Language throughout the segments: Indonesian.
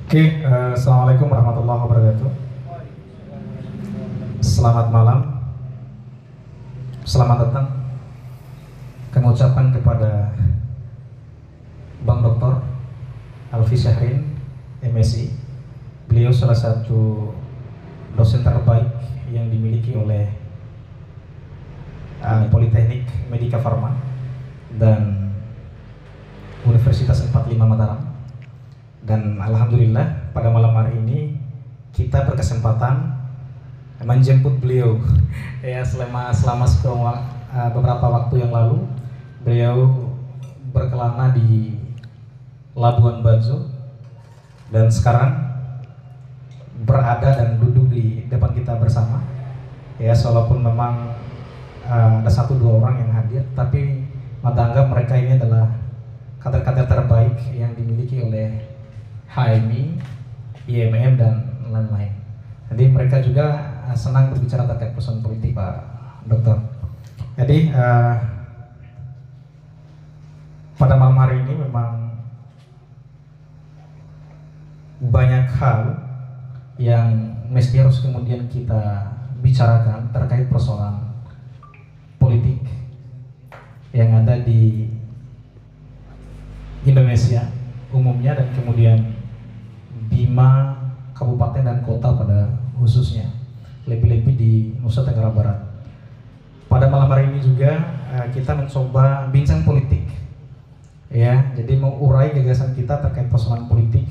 Assalamualaikum warahmatullahi wabarakatuh. Selamat malam, selamat datang. Kami ucapkan kepada Bang Dr. Alfi Syahrin, MSI. Beliau salah satu dosen terbaik yang dimiliki oleh Politeknik Medika Farma dan Universitas 45 Mataram. Dan alhamdulillah pada malam hari ini kita berkesempatan menjemput beliau ya selama beberapa waktu yang lalu beliau berkelana di Labuan Bajo dan sekarang berada dan duduk di depan kita bersama ya, walaupun memang ada 1-2 orang yang hadir, tapi mata anggap mereka ini adalah kader-kader terbaik yang dimiliki oleh HMI, IMM dan lain-lain. Jadi mereka juga senang berbicara terkait persoalan politik, Pak Dokter. Jadi pada malam hari ini memang banyak hal yang mesti harus kemudian kita bicarakan terkait persoalan politik yang ada di Indonesia umumnya dan kemudian 5 kabupaten dan kota pada khususnya, lebih-lebih di Nusa Tenggara Barat. Pada malam hari ini juga kita mencoba bincang politik ya, jadi mengurai gagasan kita terkait persoalan politik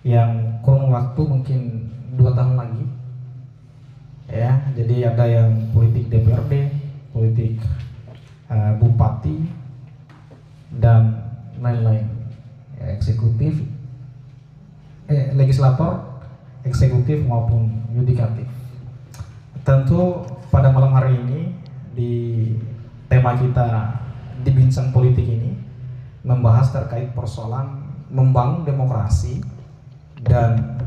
yang kurun waktu mungkin 2 tahun lagi ya. Jadi ada yang politik DPRD, politik bupati dan lain-lain ya, eksekutif, legislator, eksekutif maupun yudikatif. Tentu pada malam hari ini di tema kita di bincang politik ini membahas terkait persoalan membangun demokrasi dan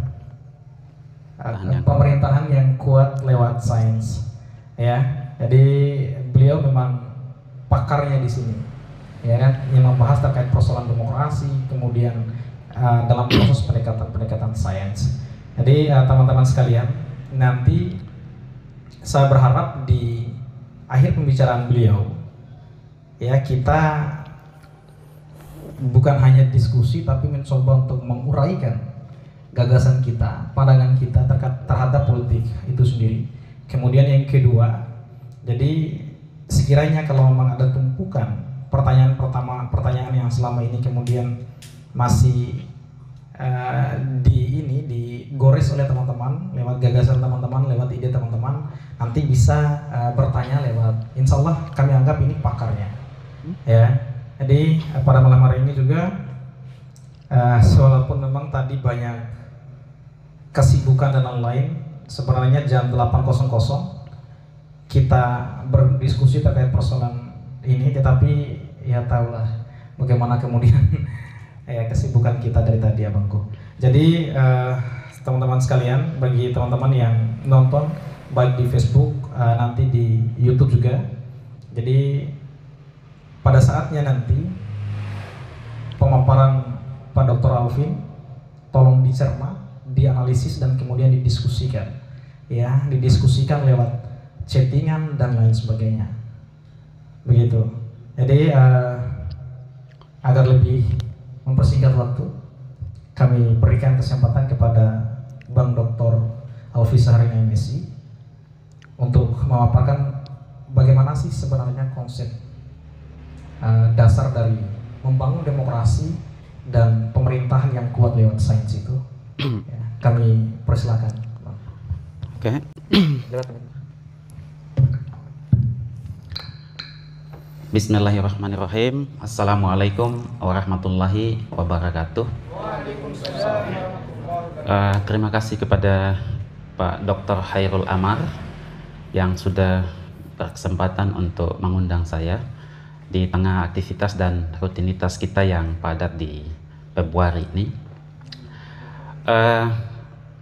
pemerintahan yang kuat lewat sains ya. Jadi beliau memang pakarnya di sini ya kan, yang membahas terkait persoalan demokrasi kemudian dalam proses pendekatan sains. Jadi teman-teman sekalian, nanti saya berharap di akhir pembicaraan beliau ya, kita bukan hanya diskusi tapi mencoba untuk menguraikan gagasan kita, pandangan kita terhadap politik itu sendiri. Kemudian yang kedua, jadi sekiranya kalau memang ada tumpukan pertanyaan yang selama ini kemudian masih digores oleh teman-teman lewat gagasan teman-teman, lewat ide teman-teman, nanti bisa bertanya lewat, insya Allah kami anggap ini pakarnya ya. Jadi pada malam hari ini juga walaupun memang tadi banyak kesibukan dan lain-lain, sebenarnya jam 8.00 kita berdiskusi terkait persoalan ini, tetapi ya tahulah bagaimana kemudian ya kesibukan kita dari tadi ya Bangku. Jadi teman-teman sekalian, bagi teman-teman yang nonton baik di Facebook nanti di YouTube juga, jadi pada saatnya nanti pemaparan Pak Dr. Alvin tolong dicerna, dianalisis dan kemudian didiskusikan ya, didiskusikan lewat chattingan dan lain sebagainya begitu. Jadi agar lebih mempersingkat waktu, kami berikan kesempatan kepada Bang Dr. Alfi Syahrin MSI untuk memaparkan bagaimana sih sebenarnya konsep dasar dari membangun demokrasi dan pemerintahan yang kuat lewat sains itu. Ya, kami persilakan. Oke. Bismillahirrahmanirrahim. Assalamualaikum warahmatullahi wabarakatuh. Terima kasih kepada Pak Dr. Khairul Amar yang sudah berkesempatan untuk mengundang saya di tengah aktivitas dan rutinitas kita yang padat di Februari ini.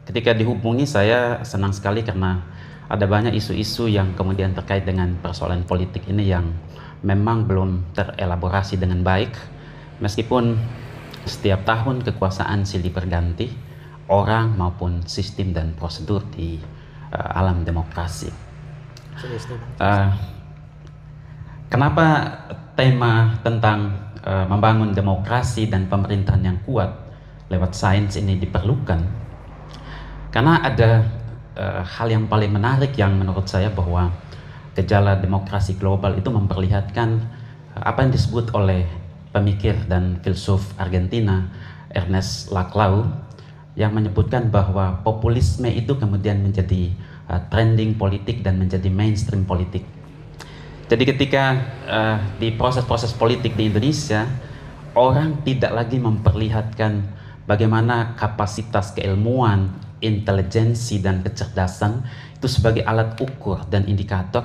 Ketika dihubungi saya senang sekali karena ada banyak isu-isu yang kemudian terkait dengan persoalan politik ini yang memang belum terelaborasi dengan baik, meskipun setiap tahun kekuasaan silih berganti, orang maupun sistem dan prosedur di alam demokrasi. Kenapa tema tentang membangun demokrasi dan pemerintahan yang kuat lewat sains ini diperlukan? Karena ada hal yang paling menarik yang menurut saya, bahwa gejala demokrasi global itu memperlihatkan apa yang disebut oleh pemikir dan filsuf Argentina Ernest Laclau, yang menyebutkan bahwa populisme itu kemudian menjadi trending politik dan menjadi mainstream politik. Jadi ketika di proses-proses politik di Indonesia, orang tidak lagi memperlihatkan bagaimana kapasitas keilmuan, intelijensi, dan kecerdasan itu sebagai alat ukur dan indikator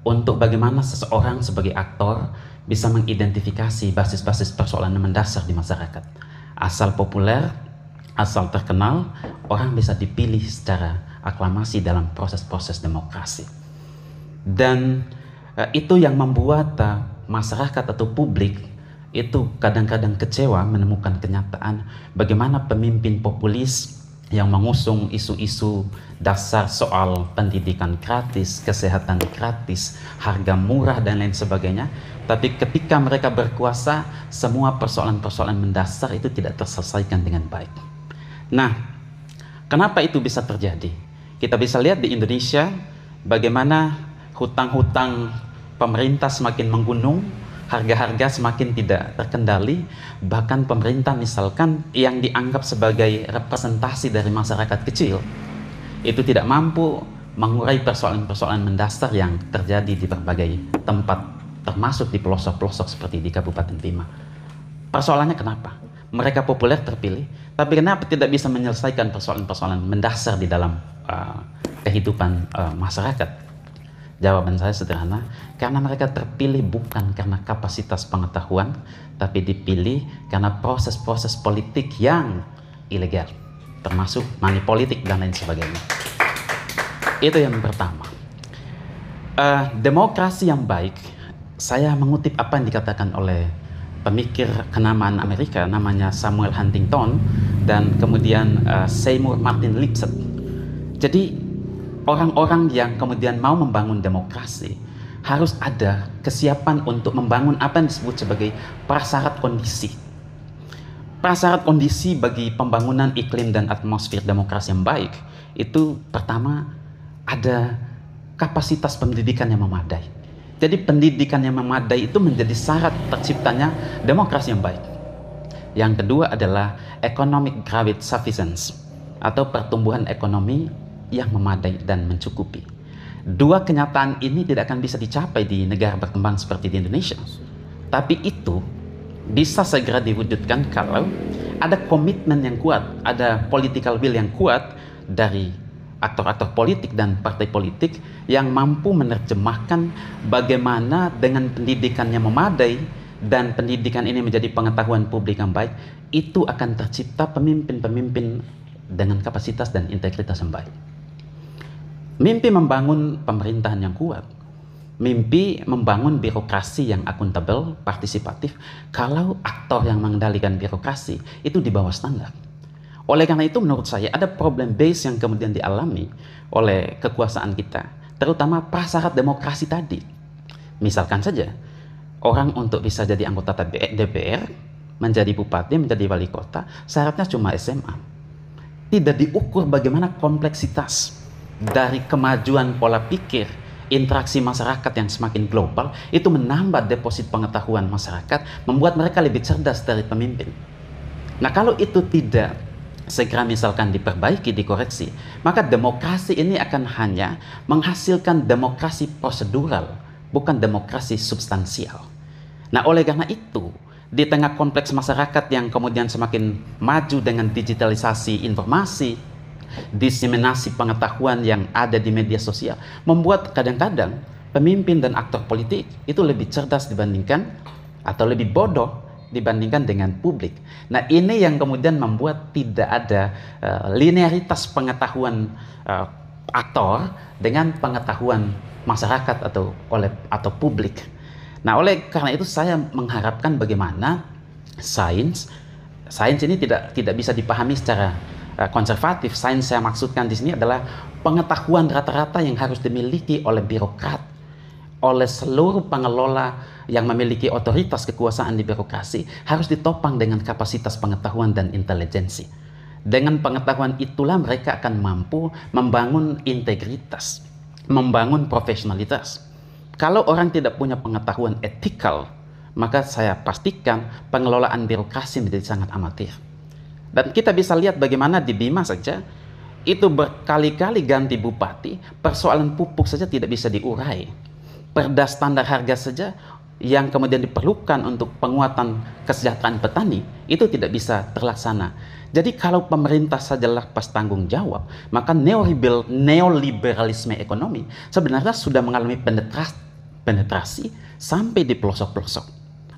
untuk bagaimana seseorang sebagai aktor bisa mengidentifikasi basis-basis persoalan mendasar di masyarakat. Asal populer, asal terkenal, orang bisa dipilih secara aklamasi dalam proses-proses demokrasi. Dan itu yang membuat masyarakat atau publik itu kadang-kadang kecewa menemukan kenyataan bagaimana pemimpin populis yang mengusung isu-isu dasar soal pendidikan gratis, kesehatan gratis, harga murah, dan lain sebagainya. Tapi ketika mereka berkuasa, semua persoalan-persoalan mendasar itu tidak terselesaikan dengan baik. Nah, kenapa itu bisa terjadi? Kita bisa lihat di Indonesia bagaimana hutang-hutang pemerintah semakin menggunung, harga-harga semakin tidak terkendali, bahkan pemerintah misalkan yang dianggap sebagai representasi dari masyarakat kecil itu tidak mampu mengurai persoalan-persoalan mendasar yang terjadi di berbagai tempat, termasuk di pelosok-pelosok seperti di Kabupaten Bima. Persoalannya kenapa? Mereka populer terpilih, tapi kenapa tidak bisa menyelesaikan persoalan-persoalan mendasar di dalam kehidupan masyarakat? Jawaban saya sederhana, karena mereka terpilih bukan karena kapasitas pengetahuan, tapi dipilih karena proses-proses politik yang ilegal, termasuk money politik dan lain sebagainya. Itu yang pertama. Demokrasi yang baik, saya mengutip apa yang dikatakan oleh pemikir kenamaan Amerika, namanya Samuel Huntington, dan kemudian Seymour Martin Lipset. Jadi orang-orang yang kemudian mau membangun demokrasi harus ada kesiapan untuk membangun apa yang disebut sebagai prasyarat kondisi. Prasyarat kondisi bagi pembangunan iklim dan atmosfer demokrasi yang baik itu pertama ada kapasitas pendidikan yang memadai. Jadi pendidikan yang memadai itu menjadi syarat terciptanya demokrasi yang baik. Yang kedua adalah economic growth sufficiency atau pertumbuhan ekonomi yang memadai dan mencukupi. Dua kenyataan ini tidak akan bisa dicapai di negara berkembang seperti di Indonesia. Tapi itu bisa segera diwujudkan kalau ada komitmen yang kuat, ada political will yang kuat dari aktor-aktor politik dan partai politik yang mampu menerjemahkan bagaimana dengan pendidikan yang memadai dan pendidikan ini menjadi pengetahuan publik yang baik, itu akan tercipta pemimpin-pemimpin dengan kapasitas dan integritas yang baik. Mimpi membangun pemerintahan yang kuat, mimpi membangun birokrasi yang akuntabel, partisipatif, kalau aktor yang mengendalikan birokrasi itu di bawah standar. Oleh karena itu menurut saya ada problem base yang kemudian dialami oleh kekuasaan kita, terutama prasyarat demokrasi tadi. Misalkan saja, orang untuk bisa jadi anggota DPR, menjadi bupati, menjadi wali kota, syaratnya cuma SMA. Tidak diukur bagaimana kompleksitas dari kemajuan pola pikir, interaksi masyarakat yang semakin global, itu menambah deposit pengetahuan masyarakat, membuat mereka lebih cerdas dari pemimpin. Nah, kalau itu tidak segera misalkan diperbaiki, dikoreksi, maka demokrasi ini akan hanya menghasilkan demokrasi prosedural, bukan demokrasi substansial. Nah, oleh karena itu, di tengah kompleks masyarakat yang kemudian semakin maju dengan digitalisasi informasi, diseminasi pengetahuan yang ada di media sosial, membuat kadang-kadang pemimpin dan aktor politik itu lebih cerdas dibandingkan atau lebih bodoh dibandingkan dengan publik. Nah, ini yang kemudian membuat tidak ada linearitas pengetahuan aktor dengan pengetahuan masyarakat atau publik. Nah, oleh karena itu saya mengharapkan bagaimana sains ini tidak bisa dipahami secara konservatif, sains saya maksudkan di sini adalah pengetahuan rata-rata yang harus dimiliki oleh birokrat, oleh seluruh pengelola yang memiliki otoritas kekuasaan di birokrasi, harus ditopang dengan kapasitas pengetahuan dan intelijensi. Dengan pengetahuan itulah mereka akan mampu membangun integritas, membangun profesionalitas. Kalau orang tidak punya pengetahuan etikal, maka saya pastikan pengelolaan birokrasi menjadi sangat amatir. Dan kita bisa lihat bagaimana di Bima saja, itu berkali-kali ganti bupati, persoalan pupuk saja tidak bisa diurai. Perda standar harga saja yang kemudian diperlukan untuk penguatan kesejahteraan petani, itu tidak bisa terlaksana. Jadi kalau pemerintah saja lepas tanggung jawab, maka neoliberalisme ekonomi sebenarnya sudah mengalami penetrasi sampai di pelosok-pelosok.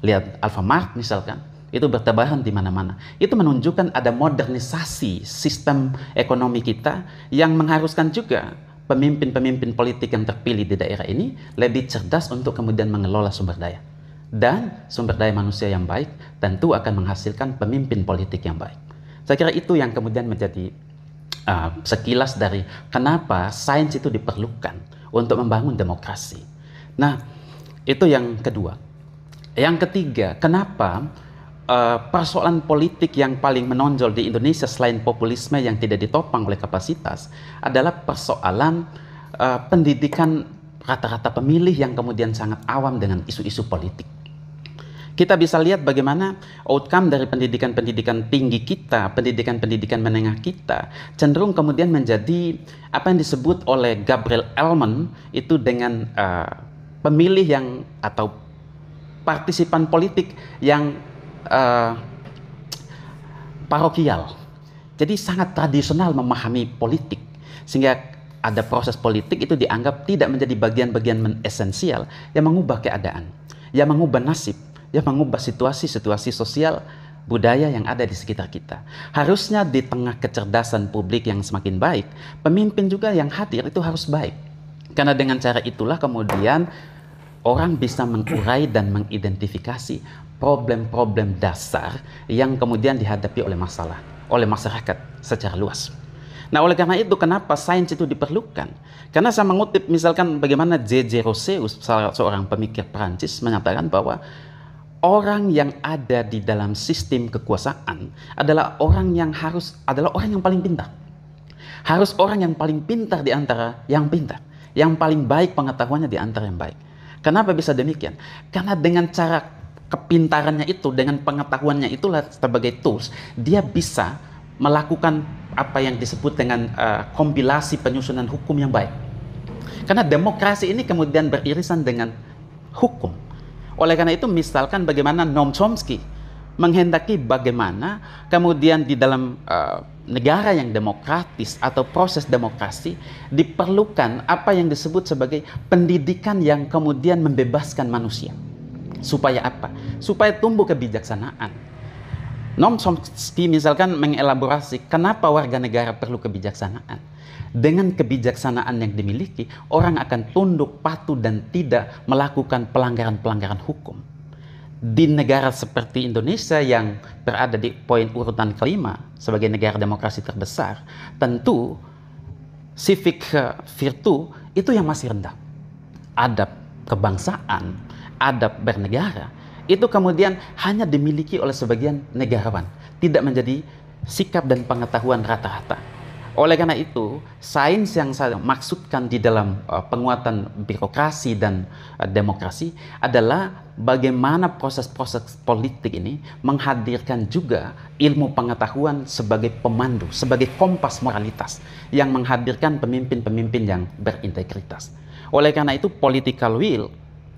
Lihat Alfamart misalkan, itu bertebaran di mana-mana. Itu menunjukkan ada modernisasi sistem ekonomi kita yang mengharuskan juga pemimpin-pemimpin politik yang terpilih di daerah ini lebih cerdas untuk kemudian mengelola sumber daya. Dan sumber daya manusia yang baik tentu akan menghasilkan pemimpin politik yang baik. Saya kira itu yang kemudian menjadi sekilas dari kenapa sains itu diperlukan untuk membangun demokrasi. Nah, itu yang kedua. Yang ketiga, kenapa persoalan politik yang paling menonjol di Indonesia selain populisme yang tidak ditopang oleh kapasitas adalah persoalan pendidikan rata-rata pemilih yang kemudian sangat awam dengan isu-isu politik. Kita bisa lihat bagaimana outcome dari pendidikan-pendidikan tinggi kita, pendidikan-pendidikan menengah kita, cenderung kemudian menjadi apa yang disebut oleh Gabriel Ellman itu dengan pemilih yang atau partisipan politik yang parokial. Jadi sangat tradisional memahami politik, sehingga ada proses politik itu dianggap tidak menjadi bagian-bagian esensial yang mengubah keadaan, yang mengubah nasib, yang mengubah situasi-situasi sosial budaya yang ada di sekitar kita. Harusnya di tengah kecerdasan publik yang semakin baik, pemimpin juga yang hadir itu harus baik. Karena dengan cara itulah kemudian orang bisa mengurai dan mengidentifikasi problem-problem dasar yang kemudian dihadapi oleh masyarakat secara luas. Nah, oleh karena itu kenapa sains itu diperlukan? Karena saya mengutip misalkan bagaimana J.J. Rousseau, seorang pemikir Prancis, menyatakan bahwa orang yang ada di dalam sistem kekuasaan adalah orang yang paling pintar. Harus orang yang paling pintar di antara yang pintar, yang paling baik pengetahuannya di antara yang baik. Kenapa bisa demikian? Karena dengan cara kepintarannya itu, dengan pengetahuannya itulah sebagai tools, dia bisa melakukan apa yang disebut dengan kompilasi penyusunan hukum yang baik. Karena demokrasi ini kemudian beririsan dengan hukum. Oleh karena itu misalkan bagaimana Noam Chomsky menghendaki bagaimana kemudian di dalam negara yang demokratis atau proses demokrasi diperlukan apa yang disebut sebagai pendidikan yang kemudian membebaskan manusia. Supaya apa? Supaya tumbuh kebijaksanaan. Noam Chomsky misalkan mengelaborasi kenapa warga negara perlu kebijaksanaan. Dengan kebijaksanaan yang dimiliki, orang akan tunduk, patuh, dan tidak melakukan pelanggaran-pelanggaran hukum. Di negara seperti Indonesia yang berada di poin urutan kelima sebagai negara demokrasi terbesar, tentu civic virtue itu yang masih rendah. Adab kebangsaan, adab bernegara, itu kemudian hanya dimiliki oleh sebagian negarawan, tidak menjadi sikap dan pengetahuan rata-rata. Oleh karena itu, sains yang saya maksudkan di dalam penguatan birokrasi dan demokrasi adalah bagaimana proses-proses politik ini menghadirkan juga ilmu pengetahuan sebagai pemandu, sebagai kompas moralitas yang menghadirkan pemimpin-pemimpin yang berintegritas. Oleh karena itu, political will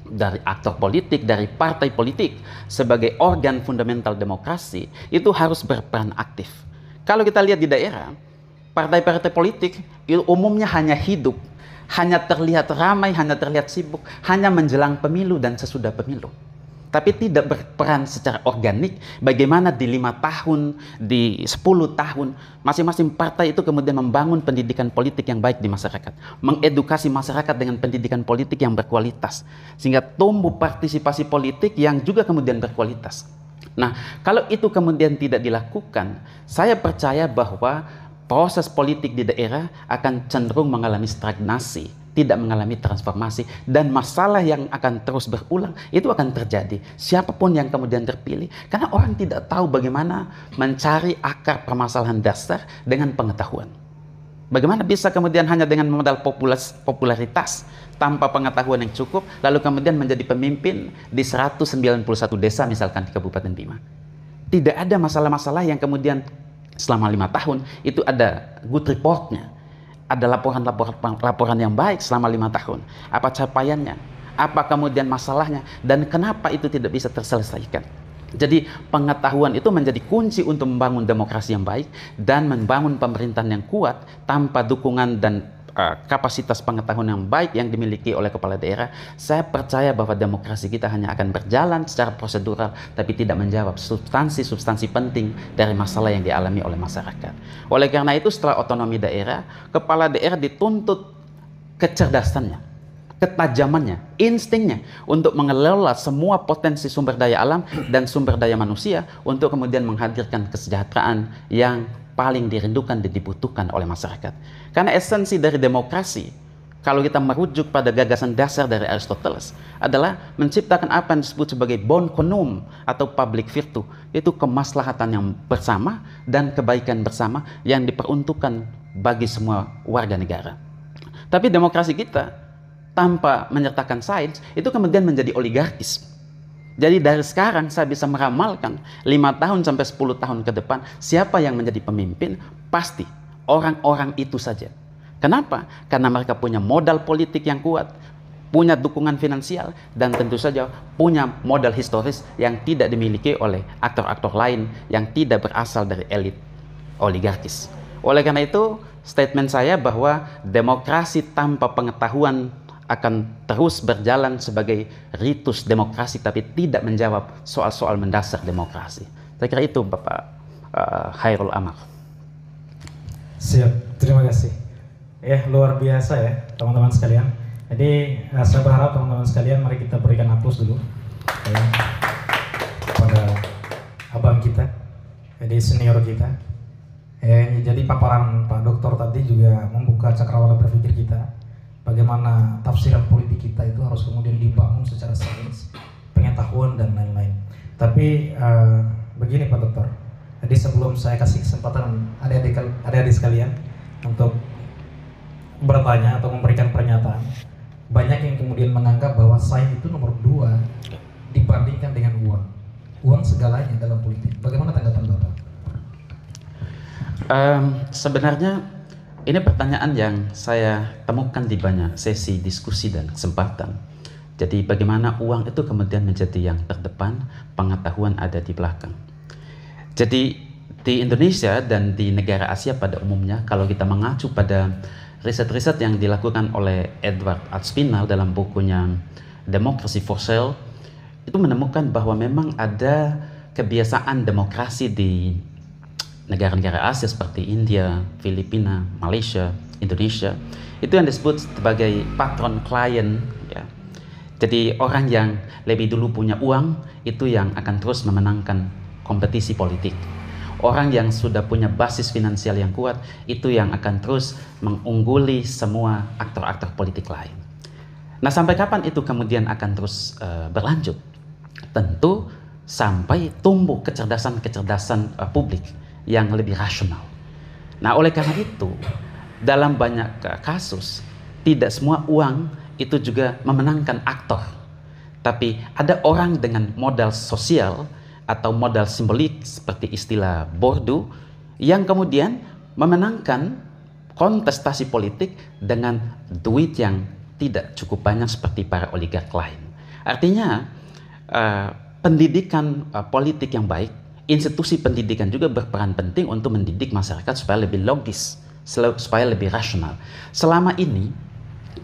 dari aktor politik, dari partai politik sebagai organ fundamental demokrasi itu harus berperan aktif. Kalau kita lihat di daerah, partai-partai politik itu umumnya hanya hidup, hanya terlihat ramai, hanya terlihat sibuk, hanya menjelang pemilu dan sesudah pemilu. Tapi tidak berperan secara organik bagaimana di 5 tahun, di 10 tahun, masing-masing partai itu kemudian membangun pendidikan politik yang baik di masyarakat. Mengedukasi masyarakat dengan pendidikan politik yang berkualitas. Sehingga tumbuh partisipasi politik yang juga kemudian berkualitas. Nah, kalau itu kemudian tidak dilakukan, saya percaya bahwa proses politik di daerah akan cenderung mengalami stagnasi, tidak mengalami transformasi, dan masalah yang akan terus berulang itu akan terjadi siapapun yang kemudian terpilih, karena orang tidak tahu bagaimana mencari akar permasalahan dasar dengan pengetahuan. Bagaimana bisa kemudian hanya dengan modal popularitas tanpa pengetahuan yang cukup lalu kemudian menjadi pemimpin di 191 desa misalkan di Kabupaten Bima. Tidak ada masalah-masalah yang kemudian selama 5 tahun itu ada good reportnya, ada laporan yang baik selama 5 tahun. Apa capaiannya? Apa kemudian masalahnya? Dan kenapa itu tidak bisa terselesaikan? Jadi pengetahuan itu menjadi kunci untuk membangun demokrasi yang baik dan membangun pemerintahan yang kuat. Tanpa dukungan dan kapasitas pengetahuan yang baik yang dimiliki oleh kepala daerah, saya percaya bahwa demokrasi kita hanya akan berjalan secara prosedural tapi tidak menjawab substansi-substansi penting dari masalah yang dialami oleh masyarakat. Oleh karena itu, setelah otonomi daerah, kepala daerah dituntut kecerdasannya, ketajamannya, instingnya untuk mengelola semua potensi sumber daya alam dan sumber daya manusia untuk kemudian menghadirkan kesejahteraan yang paling dirindukan dan dibutuhkan oleh masyarakat. Karena esensi dari demokrasi, kalau kita merujuk pada gagasan dasar dari Aristoteles, adalah menciptakan apa yang disebut sebagai bon conum atau public virtue, yaitu kemaslahatan yang bersama dan kebaikan bersama yang diperuntukkan bagi semua warga negara. Tapi demokrasi kita tanpa menyertakan sains itu kemudian menjadi oligarkis. Jadi dari sekarang saya bisa meramalkan 5 tahun sampai 10 tahun ke depan siapa yang menjadi pemimpin, pasti orang-orang itu saja. Kenapa? Karena mereka punya modal politik yang kuat, punya dukungan finansial, dan tentu saja punya modal historis yang tidak dimiliki oleh aktor-aktor lain yang tidak berasal dari elit oligarkis. Oleh karena itu, statement saya bahwa demokrasi tanpa pengetahuan akan terus berjalan sebagai ritus demokrasi tapi tidak menjawab soal-soal mendasar demokrasi. Saya kira itu Bapak Khairul Amar. Siap, terima kasih. Ya, luar biasa ya teman-teman sekalian. Jadi saya berharap teman-teman sekalian mari kita berikan aplaus dulu ya, pada abang kita, jadi senior kita. Jadi paparan Pak Doktor tadi juga membuka cakrawala berpikir kita. Bagaimana tafsiran politik kita itu harus kemudian dibangun secara sains, pengetahuan dan lain-lain. Tapi begini Pak Dokter, jadi sebelum saya kasih kesempatan adik-adik sekalian untuk bertanya atau memberikan pernyataan, banyak yang kemudian menganggap bahwa sains itu nomor 2 dibandingkan dengan uang. Uang segalanya dalam politik. Bagaimana tanggapan Bapak? Sebenarnya ini pertanyaan yang saya temukan di banyak sesi diskusi dan kesempatan. Jadi bagaimana uang itu kemudian menjadi yang terdepan, pengetahuan ada di belakang. Jadi di Indonesia dan di negara Asia pada umumnya, kalau kita mengacu pada riset-riset yang dilakukan oleh Edward Aspinall dalam bukunya Democracy for Sale, itu menemukan bahwa memang ada kebiasaan demokrasi di negara-negara Asia seperti India, Filipina, Malaysia, Indonesia, itu yang disebut sebagai patron klien ya. Jadi orang yang lebih dulu punya uang itu yang akan terus memenangkan kompetisi politik. Orang yang sudah punya basis finansial yang kuat itu yang akan terus mengungguli semua aktor-aktor politik lain. Nah, sampai kapan itu kemudian akan terus berlanjut? Tentu sampai tumbuh kecerdasan publik yang lebih rasional. Nah, oleh karena itu, dalam banyak kasus, tidak semua uang itu juga memenangkan aktor. Tapi ada orang dengan modal sosial atau modal simbolik seperti istilah Bordeaux yang kemudian memenangkan kontestasi politik dengan duit yang tidak cukup banyak seperti para oligark lain. Artinya, pendidikan politik yang baik, institusi pendidikan juga berperan penting untuk mendidik masyarakat supaya lebih logis, supaya lebih rasional. Selama ini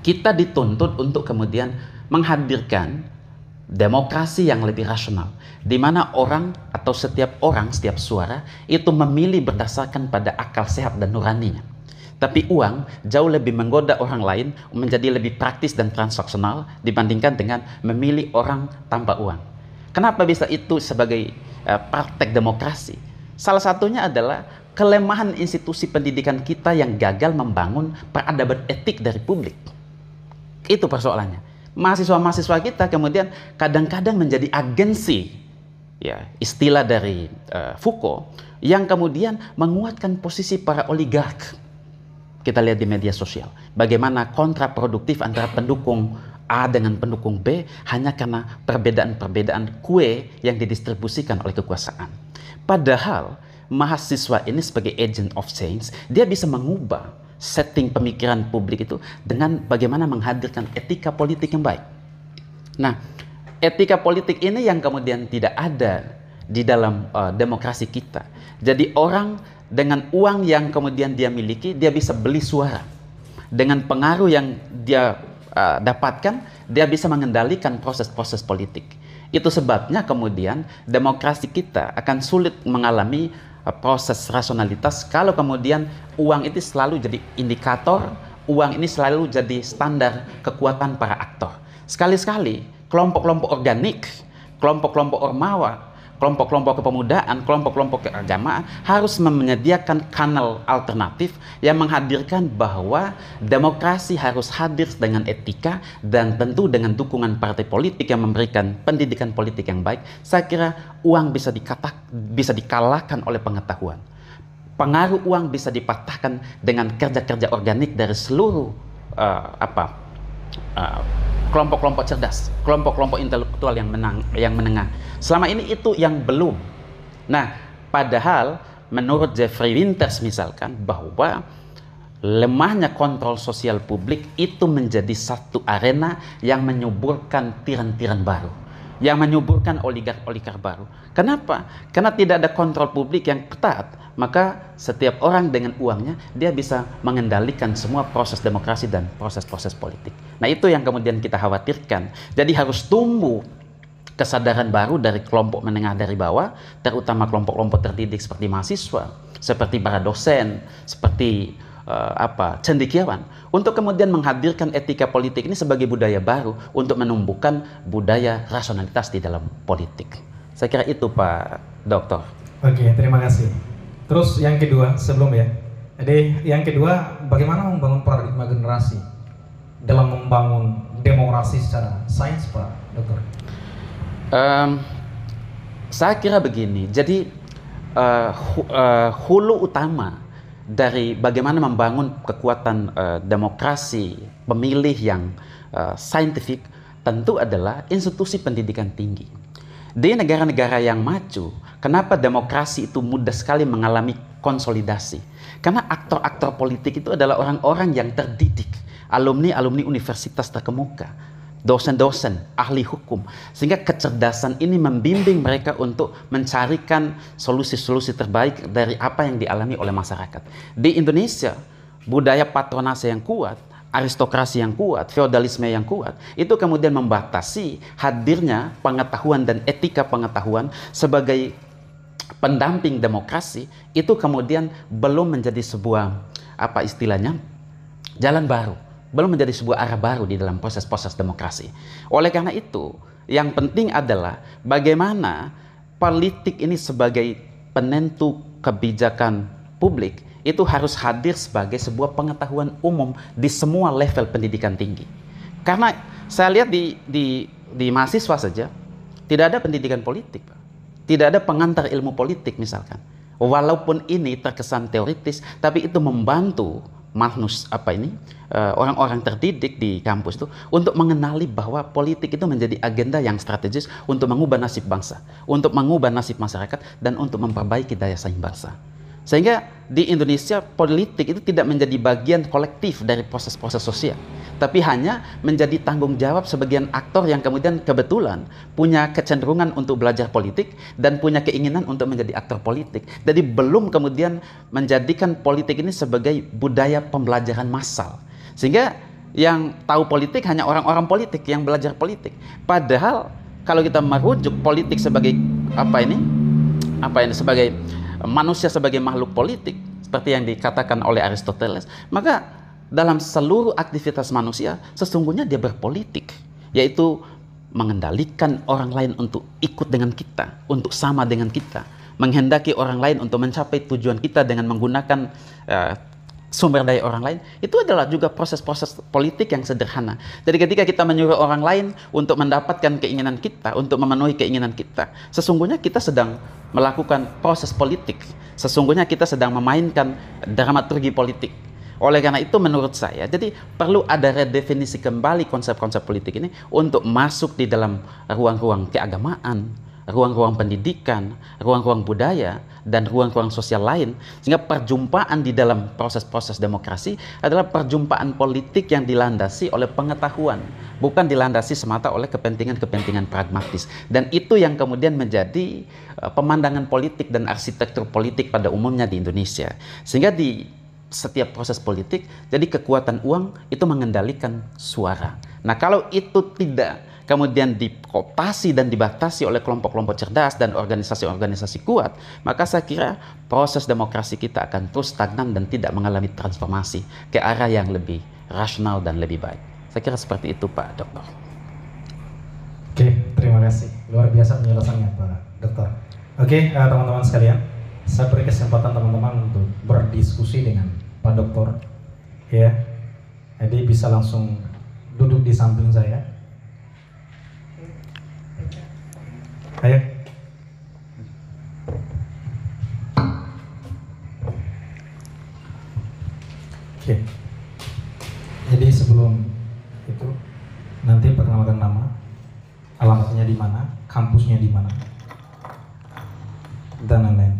kita dituntut untuk kemudian menghadirkan demokrasi yang lebih rasional, di mana orang atau setiap orang, setiap suara itu memilih berdasarkan pada akal sehat dan nuraninya. Tapi uang jauh lebih menggoda orang lain menjadi lebih praktis dan transaksional dibandingkan dengan memilih orang tanpa uang. Kenapa bisa itu sebagai praktek demokrasi? Salah satunya adalah kelemahan institusi pendidikan kita yang gagal membangun peradaban etik dari publik. Itu persoalannya. Mahasiswa-mahasiswa kita kemudian kadang-kadang menjadi agensi, ya, istilah dari Foucault, yang kemudian menguatkan posisi para oligark. Kita lihat di media sosial, bagaimana kontraproduktif antara pendukung A dengan pendukung B hanya karena perbedaan-perbedaan kue yang didistribusikan oleh kekuasaan. Padahal mahasiswa ini sebagai agent of change, dia bisa mengubah setting pemikiran publik itu dengan bagaimana menghadirkan etika politik yang baik. Nah, etika politik ini yang kemudian tidak ada di dalam demokrasi kita. Jadi orang dengan uang yang kemudian dia miliki, dia bisa beli suara. Dengan pengaruh yang dia dapatkan, dia bisa mengendalikan proses-proses politik. Itu sebabnya kemudian demokrasi kita akan sulit mengalami proses rasionalitas kalau kemudian uang itu selalu jadi indikator, uang ini selalu jadi standar kekuatan para aktor. Sekali-sekali kelompok-kelompok organik, kelompok-kelompok ormawa, kelompok-kelompok kepemudaan, kelompok-kelompok keagamaan harus menyediakan kanal alternatif yang menghadirkan bahwa demokrasi harus hadir dengan etika dan tentu dengan dukungan partai politik yang memberikan pendidikan politik yang baik. Saya kira uang bisa dikalahkan oleh pengetahuan. Pengaruh uang bisa dipatahkan dengan kerja-kerja organik dari seluruh kelompok-kelompok cerdas, kelompok-kelompok intelektual yang menengah. Selama ini itu yang belum. Nah, padahal menurut Jeffrey Winters misalkan bahwa lemahnya kontrol sosial publik itu menjadi satu arena yang menyuburkan tiran-tiran baru, yang menyuburkan oligark-oligark baru. Kenapa? Karena tidak ada kontrol publik yang ketat, maka setiap orang dengan uangnya dia bisa mengendalikan semua proses demokrasi dan proses-proses politik. Nah, itu yang kemudian kita khawatirkan. Jadi harus tumbuh kesadaran baru dari kelompok menengah dari bawah, terutama kelompok-kelompok terdidik seperti mahasiswa, seperti para dosen, seperti cendekiawan, untuk kemudian menghadirkan etika politik ini sebagai budaya baru untuk menumbuhkan budaya rasionalitas di dalam politik. Saya kira itu, Pak Dokter. Oke, terima kasih. Terus yang kedua, jadi yang kedua, bagaimana membangun paradigma generasi dalam membangun demokrasi secara sains, Pak Dokter? Saya kira begini, jadi hulu utama dari bagaimana membangun kekuatan demokrasi pemilih yang saintifik tentu adalah institusi pendidikan tinggi. Di negara-negara yang maju, kenapa demokrasi itu mudah sekali mengalami konsolidasi? Karena aktor-aktor politik itu adalah orang-orang yang terdidik, alumni-alumni universitas terkemuka, dosen-dosen, ahli hukum, sehingga kecerdasan ini membimbing mereka untuk mencarikan solusi-solusi terbaik dari apa yang dialami oleh masyarakat. Di Indonesia, budaya patronase yang kuat, aristokrasi yang kuat, feodalisme yang kuat, itu kemudian membatasi hadirnya pengetahuan dan etika pengetahuan sebagai pendamping demokrasi. Itu kemudian belum menjadi sebuah jalan baru, belum menjadi sebuah arah baru di dalam proses-proses demokrasi. Oleh karena itu, yang penting adalah bagaimana politik ini sebagai penentu kebijakan publik itu harus hadir sebagai sebuah pengetahuan umum di semua level pendidikan tinggi. Karena saya lihat di mahasiswa saja tidak ada pendidikan politik, Pak. Tidak ada pengantar ilmu politik misalkan. Walaupun ini terkesan teoritis, tapi itu membantu orang-orang terdidik di kampus itu untuk mengenali bahwa politik itu menjadi agenda yang strategis untuk mengubah nasib bangsa, untuk mengubah nasib masyarakat, dan untuk memperbaiki daya saing bangsa. Sehingga di Indonesia politik itu tidak menjadi bagian kolektif dari proses-proses sosial, tapi hanya menjadi tanggung jawab sebagian aktor yang kemudian kebetulan punya kecenderungan untuk belajar politik dan punya keinginan untuk menjadi aktor politik. Jadi belum kemudian menjadikan politik ini sebagai budaya pembelajaran massal. Sehingga yang tahu politik hanya orang-orang politik yang belajar politik. Padahal kalau kita merujuk politik sebagai sebagai manusia sebagai makhluk politik seperti yang dikatakan oleh Aristoteles, maka dalam seluruh aktivitas manusia sesungguhnya dia berpolitik, yaitu mengendalikan orang lain untuk ikut dengan kita, untuk sama dengan kita, menghendaki orang lain untuk mencapai tujuan kita dengan menggunakan sumber daya orang lain, itu adalah juga proses-proses politik yang sederhana. Jadi ketika kita menyuruh orang lain untuk mendapatkan keinginan kita, untuk memenuhi keinginan kita, sesungguhnya kita sedang melakukan proses politik. Sesungguhnya kita sedang memainkan dramaturgi politik. Oleh karena itu menurut saya, jadi perlu ada redefinisi kembali konsep-konsep politik ini untuk masuk di dalam ruang-ruang keagamaan, ruang-ruang pendidikan, ruang-ruang budaya, dan ruang-ruang sosial lain, sehingga perjumpaan di dalam proses-proses demokrasi adalah perjumpaan politik yang dilandasi oleh pengetahuan, bukan dilandasi semata oleh kepentingan-kepentingan pragmatis. Dan itu yang kemudian menjadi pemandangan politik dan arsitektur politik pada umumnya di Indonesia. Sehingga di setiap proses politik, jadi kekuatan uang itu mengendalikan suara. Nah, kalau itu tidak kemudian dikooptasi dan dibatasi oleh kelompok-kelompok cerdas dan organisasi-organisasi kuat, maka saya kira proses demokrasi kita akan terus stagnan dan tidak mengalami transformasi ke arah yang lebih rasional dan lebih baik. Saya kira seperti itu, Pak Dokter. Oke, terima kasih. Luar biasa penjelasannya, Pak Dokter. Oke, teman-teman sekalian, saya beri kesempatan teman-teman untuk berdiskusi dengan Pak Dokter. Ya, jadi bisa langsung duduk di samping saya. Ayo. Oke. Jadi sebelum itu nanti perkenalkan nama, alamatnya di mana, kampusnya di mana, dan lain-lain.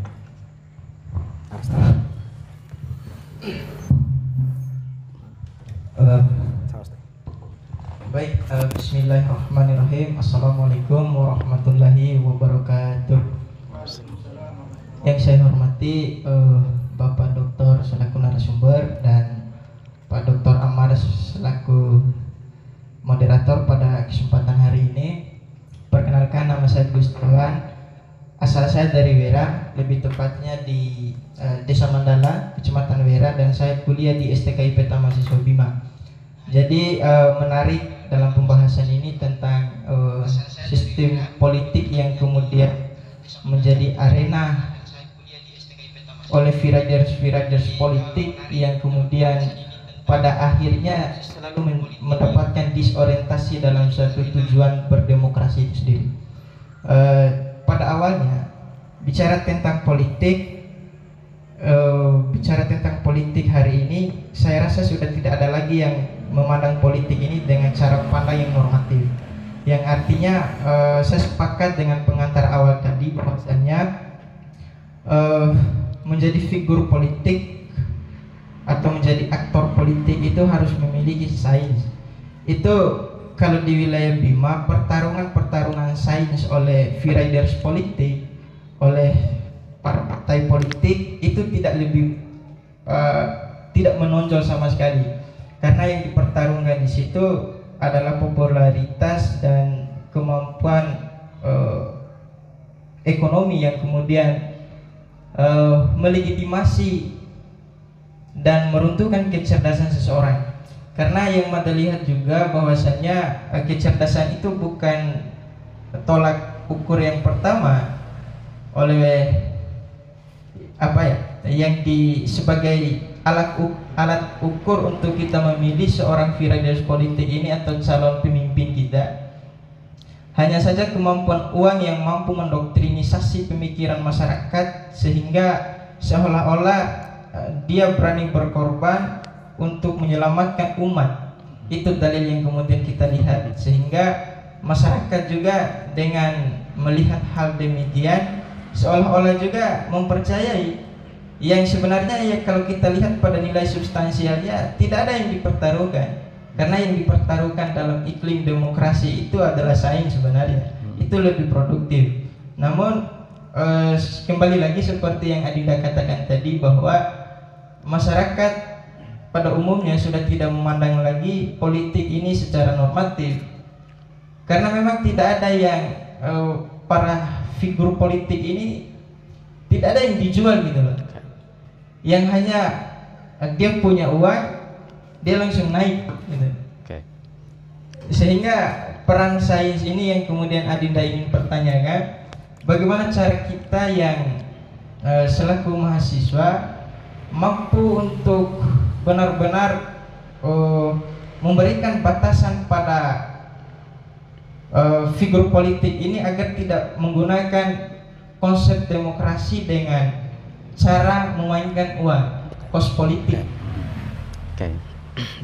Baik, bismillahirrahmanirrahim. Assalamualaikum warahmatullahi wabarakatuh. Yang saya hormati Bapak Dokter selaku narasumber dan Pak Dokter Amar selaku moderator pada kesempatan hari ini. Perkenalkan, nama saya Gustiwan. Asal saya dari Wera, lebih tepatnya di Desa Mandala, Kecamatan Wera, dan saya kuliah di STKIP Mahasiswa Bima. Jadi menarik dalam pembahasan ini tentang sistem politik yang kemudian menjadi arena oleh viraders politik yang kemudian pada akhirnya selalu mendapatkan disorientasi dalam suatu tujuan berdemokrasi itu sendiri. Pada awalnya bicara tentang politik hari ini, saya rasa sudah tidak ada lagi yang memandang politik ini dengan cara pandang yang normatif. Yang artinya saya sepakat dengan pengantar awal tadi bahwasanya menjadi figur politik atau menjadi aktor politik itu harus memiliki sains. Itu kalau di wilayah Bima, pertarungan sains oleh riders politik, oleh para partai politik itu tidak menonjol sama sekali. Karena yang dipertarungkan di situ adalah popularitas dan kemampuan ekonomi yang kemudian melegitimasi dan meruntuhkan kecerdasan seseorang. Karena yang Mada lihat juga bahwasannya kecerdasan itu bukan tolak ukur yang pertama oleh yang sebagai alat ukur untuk kita memilih seorang viraders politik ini atau calon pemimpin kita. Hanya saja kemampuan uang yang mampu mendoktrinisasi pemikiran masyarakat sehingga seolah-olah dia berani berkorban untuk menyelamatkan umat. Itu dalil yang kemudian kita lihat, sehingga masyarakat juga dengan melihat hal demikian seolah-olah juga mempercayai yang sebenarnya ya kalau kita lihat pada nilai substansialnya tidak ada yang dipertaruhkan. Karena yang dipertaruhkan dalam iklim demokrasi itu adalah sains sebenarnya. Itu lebih produktif. Namun kembali lagi seperti yang Adinda katakan tadi, bahwa masyarakat pada umumnya sudah tidak memandang lagi politik ini secara normatif. Karena memang tidak ada yang para figur politik ini tidak ada yang dijual gitu loh. Yang hanya dia punya uang, dia langsung naik gitu. Sehingga peran sains ini yang kemudian Adinda ingin pertanyakan, bagaimana cara kita yang selaku mahasiswa mampu untuk benar-benar memberikan batasan pada figur politik ini agar tidak menggunakan konsep demokrasi dengan cara memainkan uang, kos politik.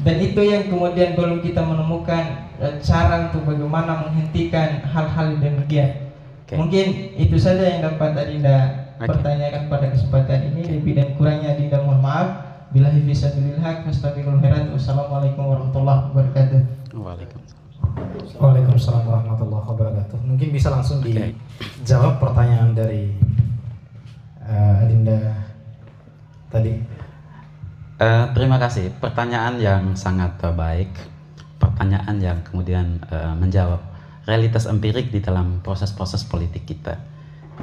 Dan itu yang kemudian belum kita menemukan cara untuk bagaimana menghentikan hal-hal demikian. Mungkin itu saja yang dapat Adinda pertanyakan pada kesempatan ini. Lebih dan kurangnya Adinda mohon maaf. Billahi fisabilil haq, astagfirul khairat. Wassalamualaikum warahmatullahi wabarakatuh. Waalaikumsalam warahmatullahi wabarakatuh. Mungkin bisa langsung dijawab pertanyaan dari Adinda tadi. Terima kasih. Pertanyaan yang sangat baik. Pertanyaan yang kemudian menjawab realitas empirik di dalam proses-proses politik kita.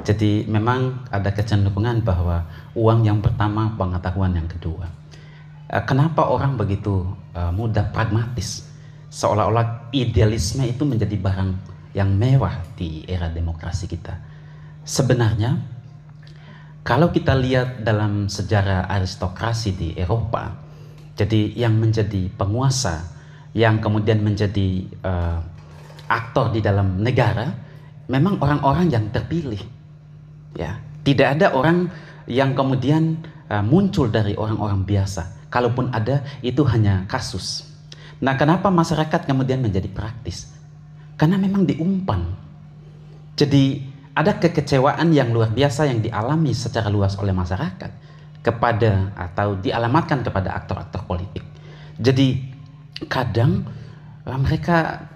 Jadi memang ada kecenderungan bahwa uang yang pertama, pengetahuan yang kedua. Kenapa orang begitu mudah pragmatis? Seolah-olah idealisme itu menjadi barang yang mewah di era demokrasi kita. Sebenarnya, kalau kita lihat dalam sejarah aristokrasi di Eropa, jadi yang menjadi penguasa, yang kemudian menjadi aktor di dalam negara, memang orang-orang yang terpilih. Ya, tidak ada orang yang kemudian muncul dari orang-orang biasa. Kalaupun ada, itu hanya kasus. Nah, kenapa masyarakat kemudian menjadi praktis? Karena memang diumpan. Jadi ada kekecewaan yang luar biasa yang dialami secara luas oleh masyarakat kepada atau dialamatkan kepada aktor-aktor politik. Jadi kadang mereka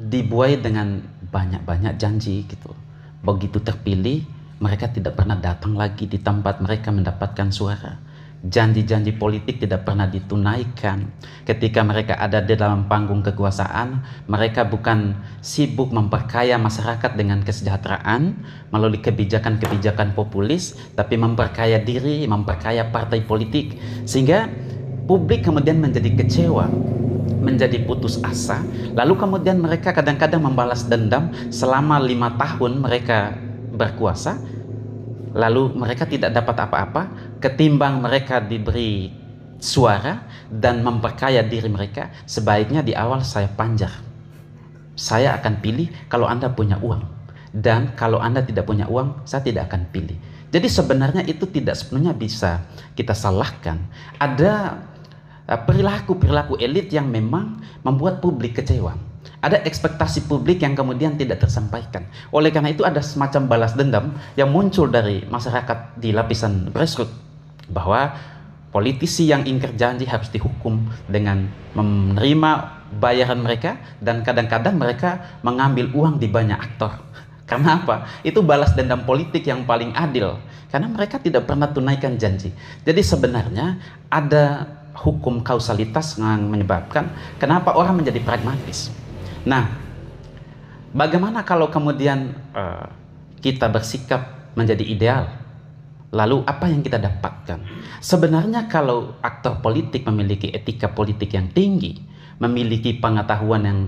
dibuai dengan banyak-banyak janji gitu. Begitu terpilih, mereka tidak pernah datang lagi di tempat mereka mendapatkan suara. Janji-janji politik tidak pernah ditunaikan. Ketika mereka ada di dalam panggung kekuasaan, mereka bukan sibuk memperkaya masyarakat dengan kesejahteraan melalui kebijakan-kebijakan populis, tapi memperkaya diri, memperkaya partai politik, sehingga publik kemudian menjadi kecewa, menjadi putus asa. Lalu kemudian mereka kadang-kadang membalas dendam. Selama 5 tahun mereka berkuasa, lalu mereka tidak dapat apa-apa, ketimbang mereka diberi suara dan memperkaya diri mereka. Sebaiknya di awal saya panjar, saya akan pilih kalau Anda punya uang, dan kalau Anda tidak punya uang, saya tidak akan pilih. Jadi sebenarnya itu tidak sepenuhnya bisa kita salahkan. Ada perilaku-perilaku elit yang memang membuat publik kecewa. Ada ekspektasi publik yang kemudian tidak tersampaikan. Oleh karena itu ada semacam balas dendam yang muncul dari masyarakat di lapisan grassroots, bahwa politisi yang ingkar janji harus dihukum dengan menerima bayaran mereka, dan kadang-kadang mereka mengambil uang di banyak aktor. Karena apa? Itu balas dendam politik yang paling adil, karena mereka tidak pernah tunaikan janji. Jadi sebenarnya ada hukum kausalitas yang menyebabkan kenapa orang menjadi pragmatis. Nah, bagaimana kalau kemudian kita bersikap menjadi ideal? Lalu apa yang kita dapatkan? Sebenarnya kalau aktor politik memiliki etika politik yang tinggi, memiliki pengetahuan yang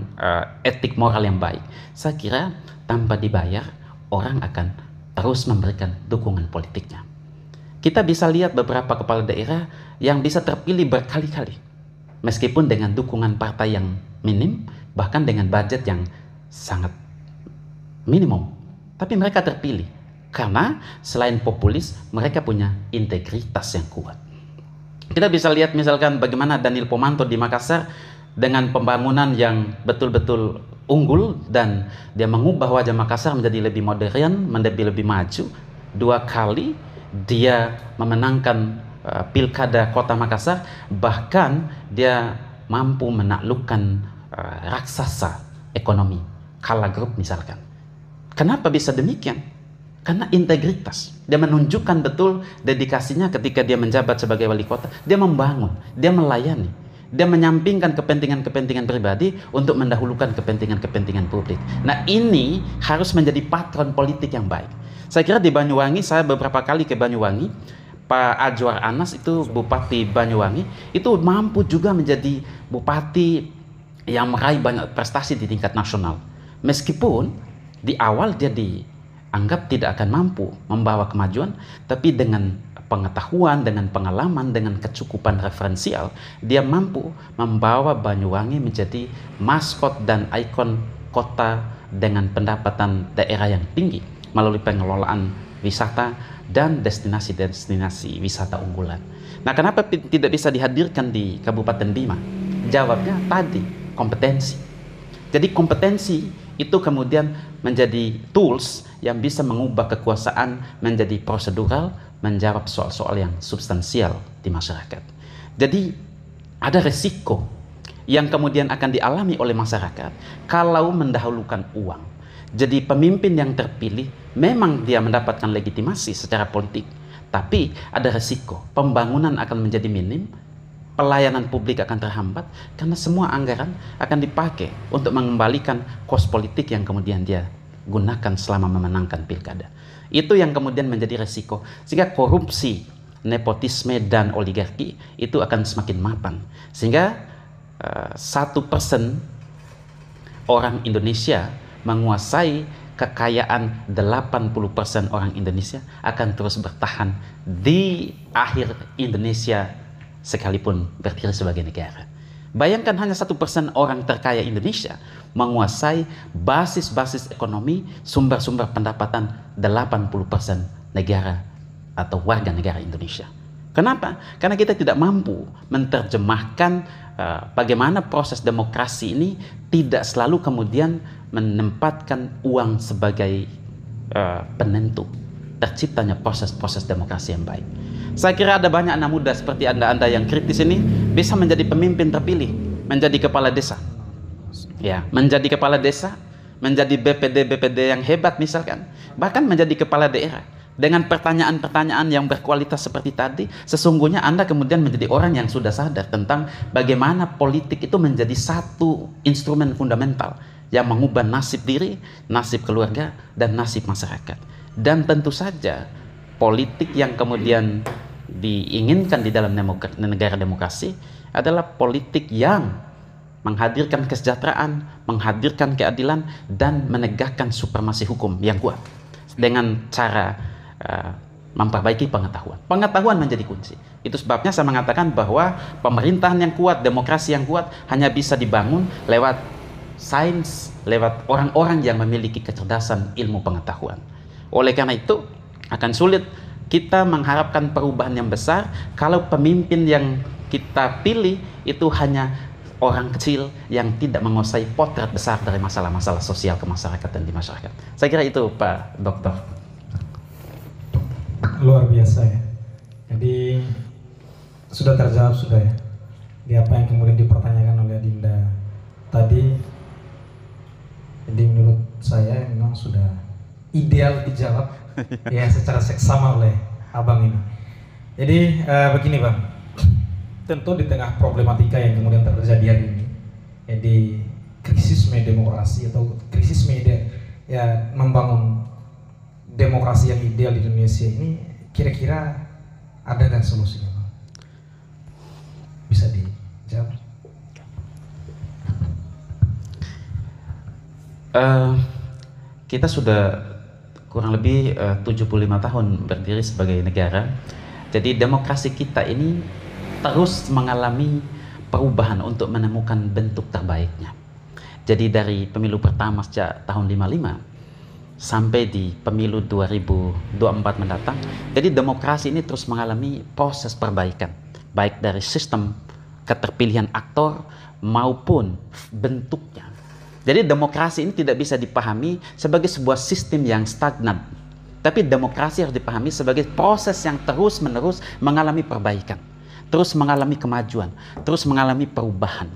etik moral yang baik, saya kira tanpa dibayar orang akan terus memberikan dukungan politiknya. Kita bisa lihat beberapa kepala daerah yang bisa terpilih berkali-kali, meskipun dengan dukungan partai yang minim, bahkan dengan budget yang sangat minimum, tapi mereka terpilih karena selain populis, mereka punya integritas yang kuat. Kita bisa lihat misalkan bagaimana Daniel Pomanto di Makassar dengan pembangunan yang betul-betul unggul, dan dia mengubah wajah Makassar menjadi lebih modern, menjadi lebih maju. 2 kali dia memenangkan pilkada kota Makassar, bahkan dia mampu menaklukkan raksasa ekonomi, Kala Group misalkan. Kenapa bisa demikian? Karena integritas. Dia menunjukkan betul dedikasinya ketika dia menjabat sebagai wali kota. Dia membangun, dia melayani, dia menyampingkan kepentingan-kepentingan pribadi untuk mendahulukan kepentingan-kepentingan publik. Nah, ini harus menjadi patron politik yang baik. Saya kira di Banyuwangi, saya beberapa kali ke Banyuwangi, Pak Ajwar Anas itu Bupati Banyuwangi, itu mampu juga menjadi bupati yang meraih banyak prestasi di tingkat nasional. Meskipun di awal dia anggap tidak akan mampu membawa kemajuan, tapi dengan pengetahuan, dengan pengalaman, dengan kecukupan referensial, dia mampu membawa Banyuwangi menjadi maskot dan ikon kota dengan pendapatan daerah yang tinggi melalui pengelolaan wisata dan destinasi-destinasi wisata unggulan. Nah, kenapa tidak bisa dihadirkan di Kabupaten Bima? Jawabnya tadi, kompetensi. Jadi kompetensi itu kemudian menjadi tools yang bisa mengubah kekuasaan menjadi prosedural, menjawab soal-soal yang substansial di masyarakat. Jadi ada resiko yang kemudian akan dialami oleh masyarakat kalau mendahulukan uang. Jadi pemimpin yang terpilih memang dia mendapatkan legitimasi secara politik, tapi ada resiko pembangunan akan menjadi minim, pelayanan publik akan terhambat karena semua anggaran akan dipakai untuk mengembalikan kos politik yang kemudian dia gunakan selama memenangkan pilkada. Itu yang kemudian menjadi resiko, sehingga korupsi, nepotisme dan oligarki itu akan semakin mapan, sehingga 1% orang Indonesia menguasai kekayaan 80% orang Indonesia akan terus bertahan di akhir Indonesia sekalipun berdiri sebagai negara. Bayangkan hanya 1% orang terkaya Indonesia menguasai basis-basis ekonomi, sumber-sumber pendapatan 80% negara atau warga negara Indonesia. Kenapa? Karena kita tidak mampu menerjemahkan bagaimana proses demokrasi ini tidak selalu kemudian menempatkan uang sebagai penentu terciptanya proses-proses demokrasi yang baik. Saya kira ada banyak anak muda seperti Anda yang kritis ini bisa menjadi pemimpin terpilih, menjadi kepala desa. Ya, menjadi kepala desa, menjadi BPD yang hebat misalkan, bahkan menjadi kepala daerah. Dengan pertanyaan-pertanyaan yang berkualitas seperti tadi, sesungguhnya Anda kemudian menjadi orang yang sudah sadar tentang bagaimana politik itu menjadi satu instrumen fundamental yang mengubah nasib diri, nasib keluarga, dan nasib masyarakat. Dan tentu saja politik yang kemudian diinginkan di dalam negara demokrasi adalah politik yang menghadirkan kesejahteraan, menghadirkan keadilan, dan menegakkan supremasi hukum yang kuat dengan cara memperbaiki pengetahuan. Pengetahuan menjadi kunci. Itu sebabnya saya mengatakan bahwa pemerintahan yang kuat, demokrasi yang kuat hanya bisa dibangun lewat sains, lewat orang-orang yang memiliki kecerdasan ilmu pengetahuan. Oleh karena itu akan sulit kita mengharapkan perubahan yang besar kalau pemimpin yang kita pilih itu hanya orang kecil yang tidak menguasai potret besar dari masalah-masalah sosial kemasyarakatan di masyarakat. Saya kira itu Pak Dokter. Luar biasa ya. Jadi sudah terjawab sudah ya di apa yang kemudian dipertanyakan oleh Adinda tadi. Jadi menurut saya memang sudah ideal dijawab ya secara seksama oleh abang ini. Jadi begini bang, tentu di tengah problematika yang kemudian terjadi hari ini, jadi krisis demokrasi atau krisis media ya membangun demokrasi yang ideal di Indonesia ini, kira-kira ada nggak solusinya bang? Bisa dijawab? Kita sudah kurang lebih 75 tahun berdiri sebagai negara. Jadi demokrasi kita ini terus mengalami perubahan untuk menemukan bentuk terbaiknya. Jadi dari pemilu pertama sejak tahun 55 sampai di pemilu 2024 mendatang, jadi demokrasi ini terus mengalami proses perbaikan, baik dari sistem keterpilihan aktor maupun bentuknya. Jadi demokrasi ini tidak bisa dipahami sebagai sebuah sistem yang stagnan, tapi demokrasi harus dipahami sebagai proses yang terus-menerus mengalami perbaikan, terus mengalami kemajuan, terus mengalami perubahan.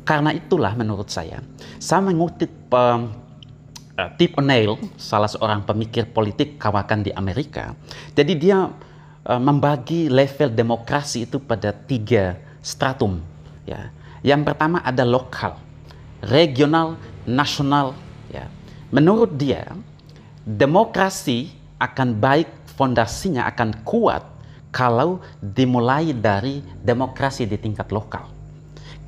Karena itulah menurut saya mengutip Tip O'Neill, salah seorang pemikir politik kawakan di Amerika. Jadi dia membagi level demokrasi itu pada 3 stratum. Ya. Yang pertama ada lokal, regional, nasional. Ya. Menurut dia, demokrasi akan baik, fondasinya akan kuat kalau dimulai dari demokrasi di tingkat lokal.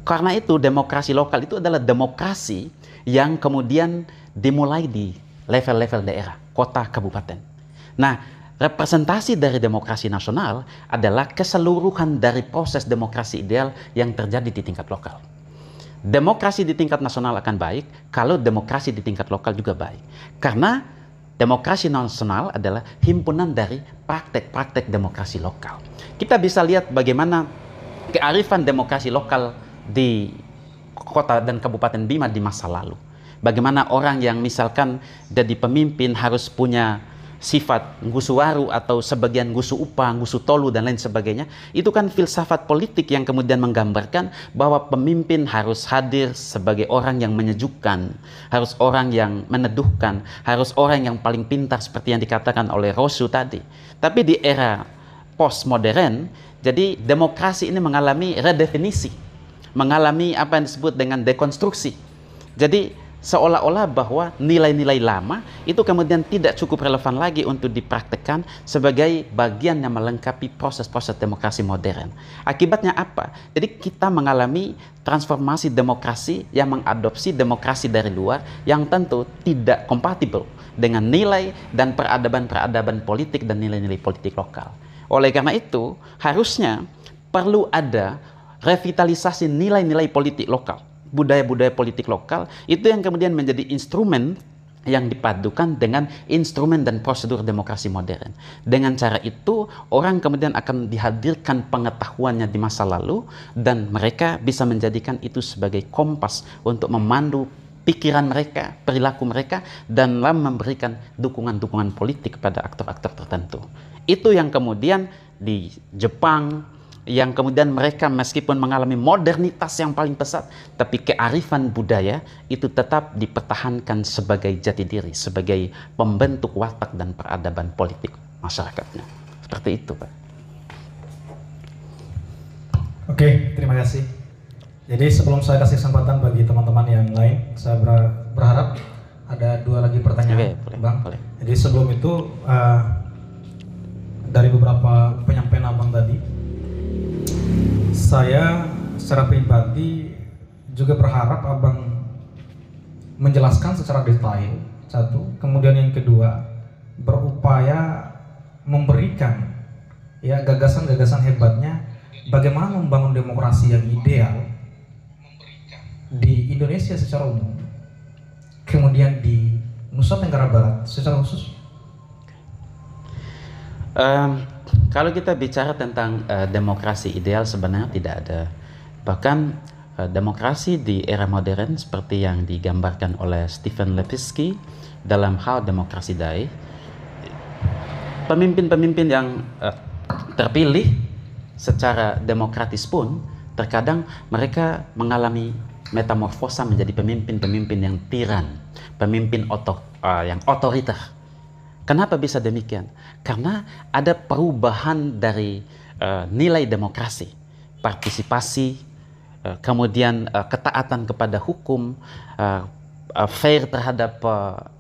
Karena itu demokrasi lokal itu adalah demokrasi yang kemudian dimulai di level-level daerah. kota, kabupaten. Nah, representasi dari demokrasi nasional adalah keseluruhan dari proses demokrasi ideal yang terjadi di tingkat lokal. Demokrasi di tingkat nasional akan baik kalau demokrasi di tingkat lokal juga baik. Karena demokrasi nasional adalah himpunan dari praktek-praktek demokrasi lokal. Kita bisa lihat bagaimana kearifan demokrasi lokal di kota dan kabupaten Bima di masa lalu. Bagaimana orang yang misalkan jadi pemimpin harus punya sifat ngusuwaru atau sebagian ngusu upa, ngusu tolu dan lain sebagainya. Itu kan filsafat politik yang kemudian menggambarkan bahwa pemimpin harus hadir sebagai orang yang menyejukkan, harus orang yang meneduhkan, harus orang yang paling pintar seperti yang dikatakan oleh Rousseau tadi. Tapi di era postmodern, jadi demokrasi ini mengalami redefinisi, mengalami apa yang disebut dengan dekonstruksi. Jadi seolah-olah bahwa nilai-nilai lama itu kemudian tidak cukup relevan lagi untuk dipraktekkan sebagai bagian yang melengkapi proses-proses demokrasi modern. Akibatnya apa? Jadi kita mengalami transformasi demokrasi yang mengadopsi demokrasi dari luar yang tentu tidak kompatibel dengan nilai dan peradaban-peradaban politik dan nilai-nilai politik lokal. Oleh karena itu, harusnya perlu ada revitalisasi nilai-nilai politik lokal, budaya-budaya politik lokal, itu yang kemudian menjadi instrumen yang dipadukan dengan instrumen dan prosedur demokrasi modern. Dengan cara itu, orang kemudian akan dihadirkan pengetahuannya di masa lalu, dan mereka bisa menjadikan itu sebagai kompas untuk memandu pikiran mereka, perilaku mereka, dan memberikan dukungan-dukungan politik kepada aktor-aktor tertentu. Itu yang kemudian di Jepang, yang kemudian mereka meskipun mengalami modernitas yang paling pesat, tapi kearifan budaya itu tetap dipertahankan sebagai jati diri, sebagai pembentuk watak dan peradaban politik masyarakatnya. Seperti itu, Pak. Oke, terima kasih. Jadi sebelum saya kasih kesempatan bagi teman-teman yang lain, saya berharap ada 2 lagi pertanyaan, boleh, Bang. boleh. Jadi sebelum itu, dari beberapa penyampaian Abang tadi, saya secara pribadi juga berharap Abang menjelaskan secara detail, satu. Kemudian yang kedua, berupaya memberikan ya gagasan-gagasan hebatnya bagaimana membangun demokrasi yang ideal di Indonesia secara umum, kemudian di Nusa Tenggara Barat secara khusus. Kalau kita bicara tentang demokrasi ideal, sebenarnya tidak ada. Bahkan demokrasi di era modern seperti yang digambarkan oleh Stephen Levitsky dalam How Democracy Die, pemimpin-pemimpin yang terpilih secara demokratis pun terkadang mereka mengalami metamorfosa menjadi pemimpin-pemimpin yang tiran, pemimpin yang otoriter. Kenapa bisa demikian? Karena ada perubahan dari nilai demokrasi, partisipasi, kemudian ketaatan kepada hukum, fair terhadap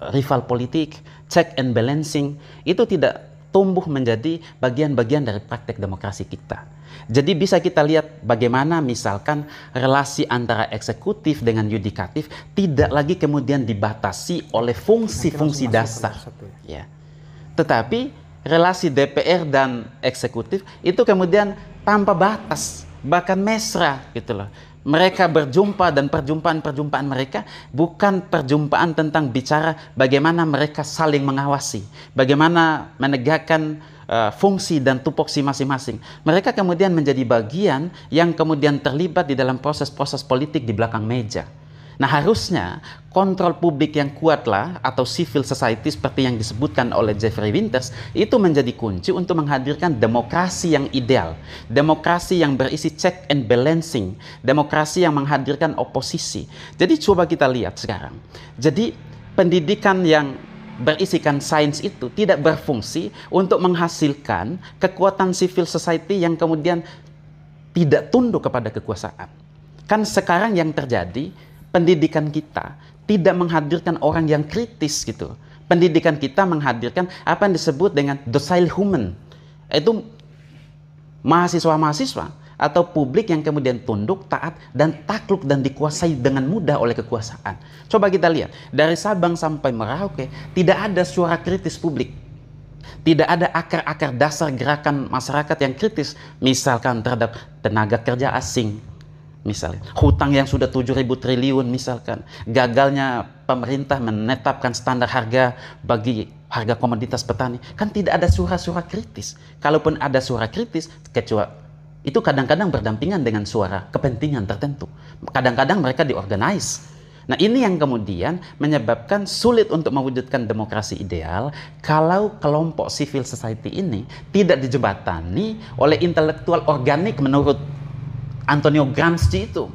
rival politik, check and balancing, itu tidak tumbuh menjadi bagian-bagian dari praktek demokrasi kita. Jadi bisa kita lihat bagaimana misalkan relasi antara eksekutif dengan yudikatif tidak lagi kemudian dibatasi oleh fungsi-fungsi dasar. Ya. Tetapi relasi DPR dan eksekutif itu kemudian tanpa batas, bahkan mesra gitu loh. Mereka berjumpa dan perjumpaan-perjumpaan mereka bukan perjumpaan tentang bicara bagaimana mereka saling mengawasi, bagaimana menegakkan fungsi dan tupoksi masing-masing. Mereka kemudian menjadi bagian yang kemudian terlibat di dalam proses-proses politik di belakang meja. Nah, harusnya kontrol publik yang kuatlah atau civil society seperti yang disebutkan oleh Jeffrey Winters itu menjadi kunci untuk menghadirkan demokrasi yang ideal, demokrasi yang berisi check and balancing, demokrasi yang menghadirkan oposisi. Jadi coba kita lihat sekarang. Jadi pendidikan yang berisikan sains itu tidak berfungsi untuk menghasilkan kekuatan civil society yang kemudian tidak tunduk kepada kekuasaan. Kan sekarang yang terjadi, pendidikan kita tidak menghadirkan orang yang kritis gitu. Pendidikan kita menghadirkan apa yang disebut dengan docile human. Itu mahasiswa-mahasiswa atau publik yang kemudian tunduk, taat, dan takluk dan dikuasai dengan mudah oleh kekuasaan. Coba kita lihat, dari Sabang sampai Merauke, tidak ada suara kritis publik. Tidak ada akar-akar dasar gerakan masyarakat yang kritis, misalkan terhadap tenaga kerja asing, misalnya hutang yang sudah 7.000 triliun, misalkan gagalnya pemerintah menetapkan standar harga bagi harga komoditas petani, kan tidak ada suara-suara kritis. Kalaupun ada suara kritis, kecuali itu kadang-kadang berdampingan dengan suara kepentingan tertentu. Kadang-kadang mereka diorganize. Nah, ini yang kemudian menyebabkan sulit untuk mewujudkan demokrasi ideal kalau kelompok civil society ini tidak dijembatani oleh intelektual organik menurut Antonio Gramsci itu.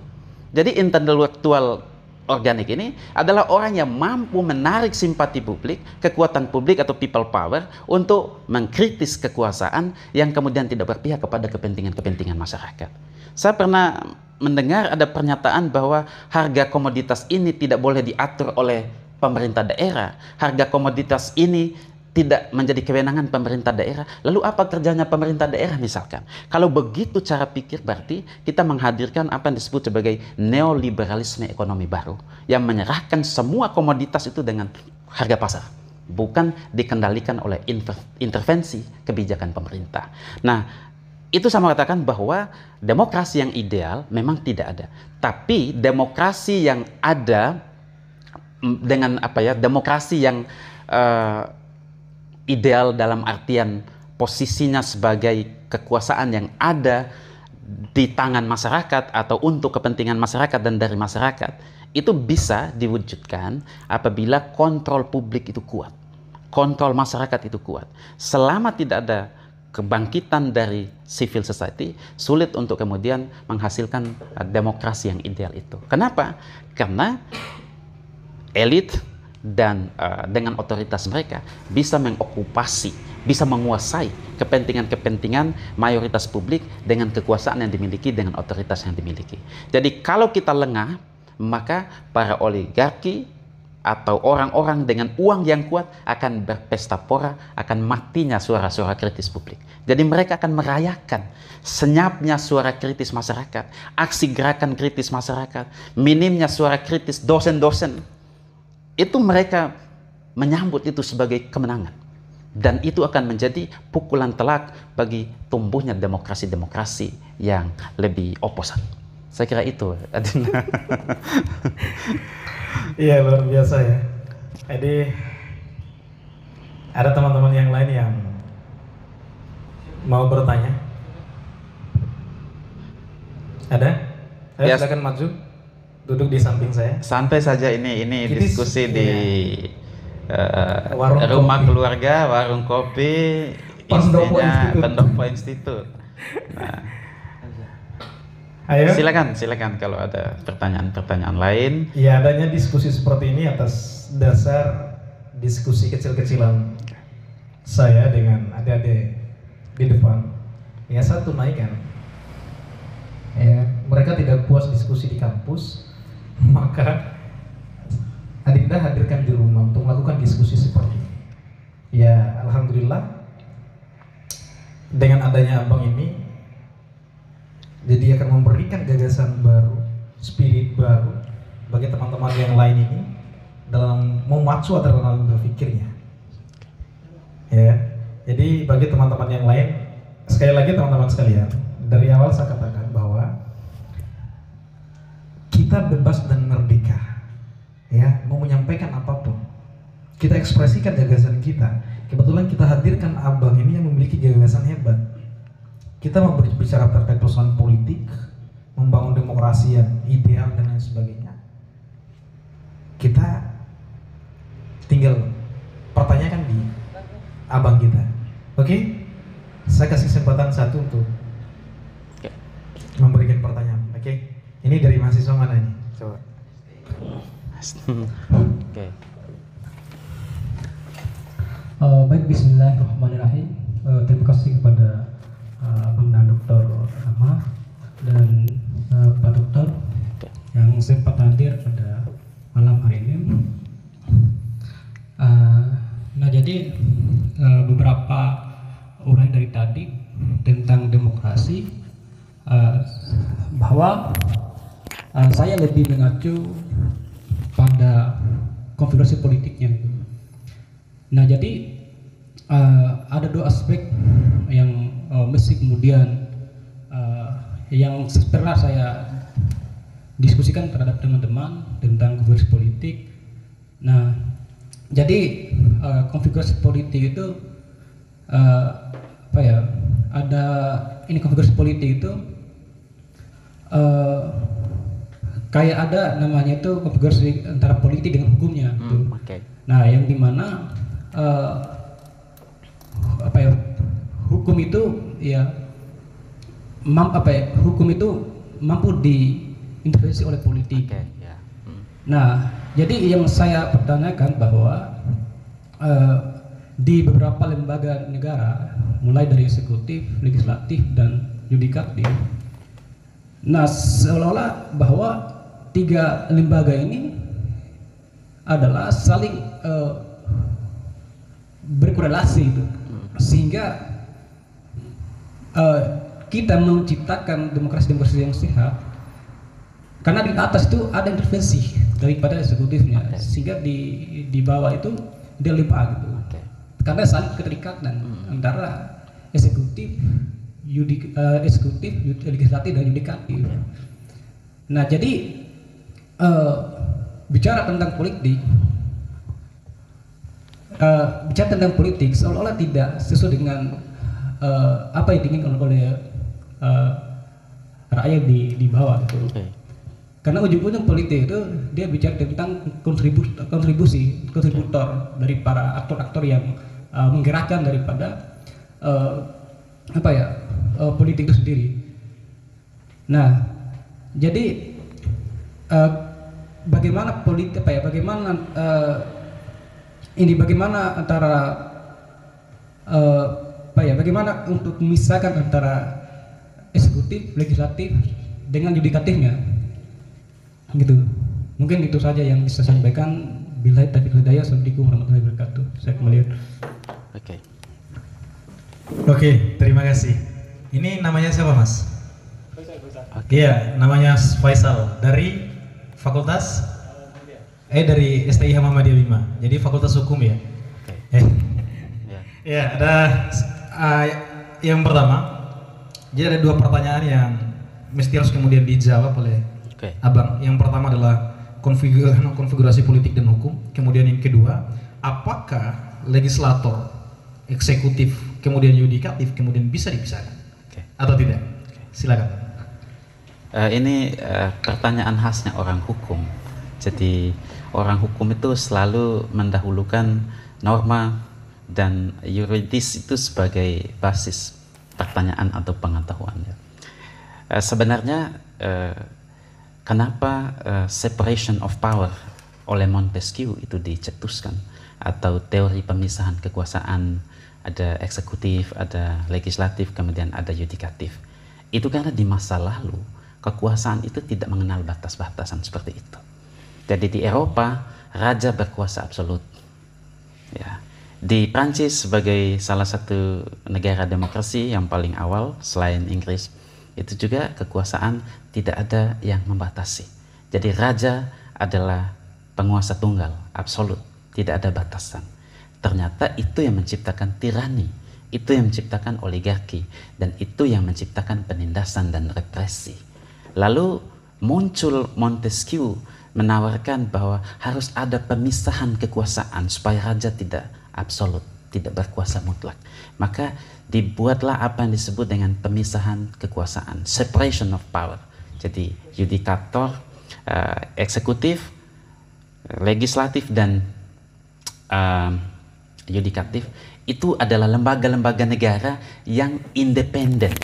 Jadi intelektual organik ini adalah orang yang mampu menarik simpati publik, kekuatan publik atau people power untuk mengkritis kekuasaan yang kemudian tidak berpihak kepada kepentingan-kepentingan masyarakat. Saya pernah mendengar ada pernyataan bahwa harga komoditas ini tidak boleh diatur oleh pemerintah daerah. Harga komoditas ini tidak menjadi kewenangan pemerintah daerah. Lalu apa kerjanya pemerintah daerah misalkan? Kalau begitu cara pikir, berarti kita menghadirkan apa yang disebut sebagai neoliberalisme ekonomi baru yang menyerahkan semua komoditas itu dengan harga pasar, bukan dikendalikan oleh intervensi kebijakan pemerintah. Nah, itu sama katakan bahwa demokrasi yang ideal memang tidak ada. Tapi demokrasi yang ada dengan demokrasi yang ideal dalam artian posisinya sebagai kekuasaan yang ada di tangan masyarakat atau untuk kepentingan masyarakat dan dari masyarakat, itu bisa diwujudkan apabila kontrol publik itu kuat, kontrol masyarakat itu kuat. Selama tidak ada kebangkitan dari civil society, sulit untuk kemudian menghasilkan demokrasi yang ideal itu. Kenapa? Karena elit dan dengan otoritas mereka bisa mengokupasi, bisa menguasai kepentingan-kepentingan mayoritas publik dengan kekuasaan yang dimiliki, dengan otoritas yang dimiliki. Jadi kalau kita lengah, maka para oligarki atau orang-orang dengan uang yang kuat akan berpesta pora akan matinya suara-suara kritis publik. Jadi mereka akan merayakan senyapnya suara kritis masyarakat, aksi gerakan kritis masyarakat, minimnya suara kritis dosen-dosen. Itu mereka menyambut itu sebagai kemenangan. Dan itu akan menjadi pukulan telak bagi tumbuhnya demokrasi-demokrasi yang lebih oposan. Saya kira itu, Adina. Iya, luar biasa ya. Jadi ada teman-teman yang lain yang mau bertanya? Ada? Ayo Yes. silakan maju. Duduk di samping saya. Santai saja, ini diskusi di Warung rumah kopi. keluarga, warung kopi, Pendopo istrinya Institute. Pendopo Institute. Nah, Ayo. silakan kalau ada pertanyaan-pertanyaan lain. Ya, adanya diskusi seperti ini atas dasar diskusi kecil-kecilan saya dengan adik-adik di depan. Ya, saya tunaikan. Ya, mereka tidak puas diskusi di kampus, maka Adinda hadirkan di rumah untuk melakukan diskusi seperti ini. Ya, alhamdulillah dengan adanya abang ini, jadi akan memberikan gagasan baru, spirit baru bagi teman-teman yang lain ini dalam memacu dalam berpikirnya. Ya, jadi bagi teman-teman yang lain, sekali lagi teman-teman sekalian, dari awal saya katakan bahwa kita bebas dan merdeka, ya, mau menyampaikan apapun, kita ekspresikan gagasan kita. Kebetulan kita hadirkan abang ini yang memiliki gagasan hebat. Kita mau berbicara terkait persoalan politik, membangun demokrasi yang ideal dan lain sebagainya. Kita tinggal pertanyakan di abang kita. Oke? Saya kasih kesempatan satu untuk memberikan pertanyaan. Oke? Ini dari mahasiswa mana ini? Coba. Oke. Baik, bismillahirrahmanirrahim. Terima kasih kepada Abang dan Dr. Amar dan Pak Dokter yang sempat hadir pada malam hari ini. Nah, jadi beberapa uraian dari tadi tentang demokrasi saya lebih mengacu pada konfigurasi politiknya. Nah, jadi ada dua aspek yang mesti kemudian yang pernah saya diskusikan terhadap teman-teman tentang konfigurasi politik. Nah, jadi konfigurasi politik itu ada ini konfigurasi politik itu kayak ada namanya itu konfigurasi antara politik dengan hukumnya. Okay. Nah, yang dimana hukum itu hukum itu mampu diintervensi oleh politik. Okay, yeah. Nah, jadi yang saya pertanyakan bahwa di beberapa lembaga negara, mulai dari eksekutif, legislatif, dan yudikatif, nah seolah-olah bahwa tiga lembaga ini adalah saling berkorelasi itu, sehingga kita menciptakan demokrasi yang sehat karena di atas itu ada intervensi daripada eksekutifnya, sehingga di bawah itu dia limpah gitu. Karena saling keterikatan antara eksekutif, legislatif, dan yudikatif. Nah, jadi bicara tentang politik, seolah-olah tidak sesuai dengan apa yang diinginkan oleh rakyat di bawah itu. Karena ujung-ujung politik itu dia bicara tentang kontributor dari para aktor-aktor yang menggerakkan daripada politik itu sendiri. Nah, jadi bagaimana bagaimana untuk memisahkan antara eksekutif, legislatif dengan yudikatifnya, gitu. Mungkin itu saja yang bisa saya sampaikan. Billahi taufiq wal hidayah. Assalamualaikum warahmatullahi wabarakatuh. Saya kembali. Oke, terima kasih. Ini namanya siapa, Mas? Iya, namanya Faisal dari Fakultas dari STIH Muhammadiyah 5. Jadi Fakultas Hukum ya. Ya, ada yang pertama. Jadi ada dua pertanyaan yang mesti harus kemudian dijawab oleh Abang. Yang pertama adalah konfigurasi politik dan hukum. Kemudian yang kedua, apakah legislator, eksekutif, kemudian yudikatif kemudian bisa dipisahkan atau tidak? Silakan. Ini pertanyaan khasnya orang hukum. Jadi orang hukum itu selalu mendahulukan norma dan yuridis itu sebagai basis pertanyaan atau pengetahuan. Sebenarnya kenapa separation of power oleh Montesquieu itu dicetuskan, atau teori pemisahan kekuasaan, ada eksekutif, ada legislatif, kemudian ada yudikatif. Itu karena di masa lalu kekuasaan itu tidak mengenal batas-batasan seperti itu. Jadi di Eropa raja berkuasa absolut. Ya. Di Prancis sebagai salah satu negara demokrasi yang paling awal selain Inggris, itu juga kekuasaan tidak ada yang membatasi. Jadi raja adalah penguasa tunggal, absolut, tidak ada batasan. Ternyata itu yang menciptakan tirani, itu yang menciptakan oligarki, dan itu yang menciptakan penindasan dan represi. Lalu muncul Montesquieu menawarkan bahwa harus ada pemisahan kekuasaan supaya raja tidak absolut, tidak berkuasa mutlak. Maka dibuatlah apa yang disebut dengan pemisahan kekuasaan, separation of power. Jadi yudikator, eksekutif, legislatif, dan yudikatif itu adalah lembaga-lembaga negara yang independen.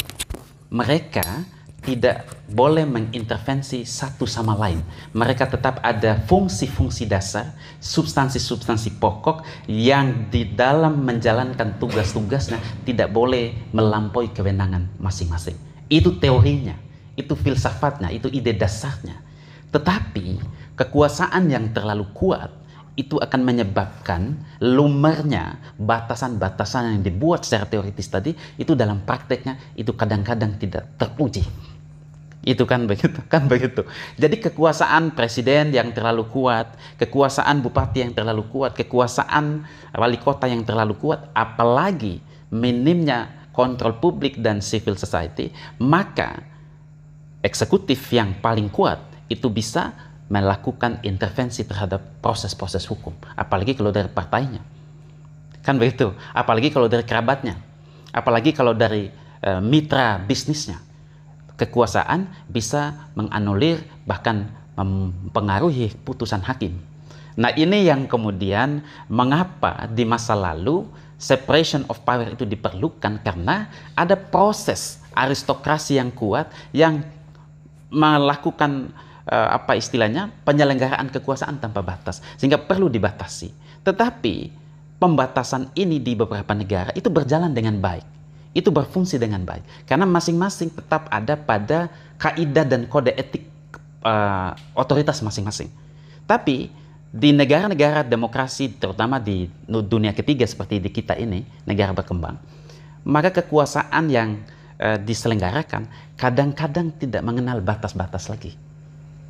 Mereka tidak boleh mengintervensi satu sama lain. Mereka tetap ada fungsi-fungsi dasar, substansi-substansi pokok yang di dalam menjalankan tugas-tugasnya tidak boleh melampaui kewenangan masing-masing. Itu teorinya, itu filsafatnya, itu ide dasarnya. Tetapi kekuasaan yang terlalu kuat itu akan menyebabkan lumernya batasan-batasan yang dibuat secara teoritis tadi, itu dalam prakteknya itu kadang-kadang tidak teruji. Itu kan begitu. Jadi kekuasaan presiden yang terlalu kuat, kekuasaan bupati yang terlalu kuat, kekuasaan wali kota yang terlalu kuat, apalagi minimnya kontrol publik dan civil society, maka eksekutif yang paling kuat itu bisa melakukan intervensi terhadap proses-proses hukum, apalagi kalau dari partainya. Kan begitu, apalagi kalau dari kerabatnya, apalagi kalau dari mitra bisnisnya. Kekuasaan bisa menganulir bahkan mempengaruhi putusan hakim. Nah, ini yang kemudian mengapa di masa lalu separation of power itu diperlukan, karena ada proses aristokrasi yang kuat yang melakukan apa istilahnya, penyelenggaraan kekuasaan tanpa batas, sehingga perlu dibatasi. Tetapi pembatasan ini di beberapa negara itu berjalan dengan baik. Itu berfungsi dengan baik karena masing-masing tetap ada pada kaidah dan kode etik otoritas masing-masing. Tapi di negara-negara demokrasi, terutama di dunia ketiga seperti di kita ini, negara berkembang, maka kekuasaan yang diselenggarakan kadang-kadang tidak mengenal batas-batas lagi.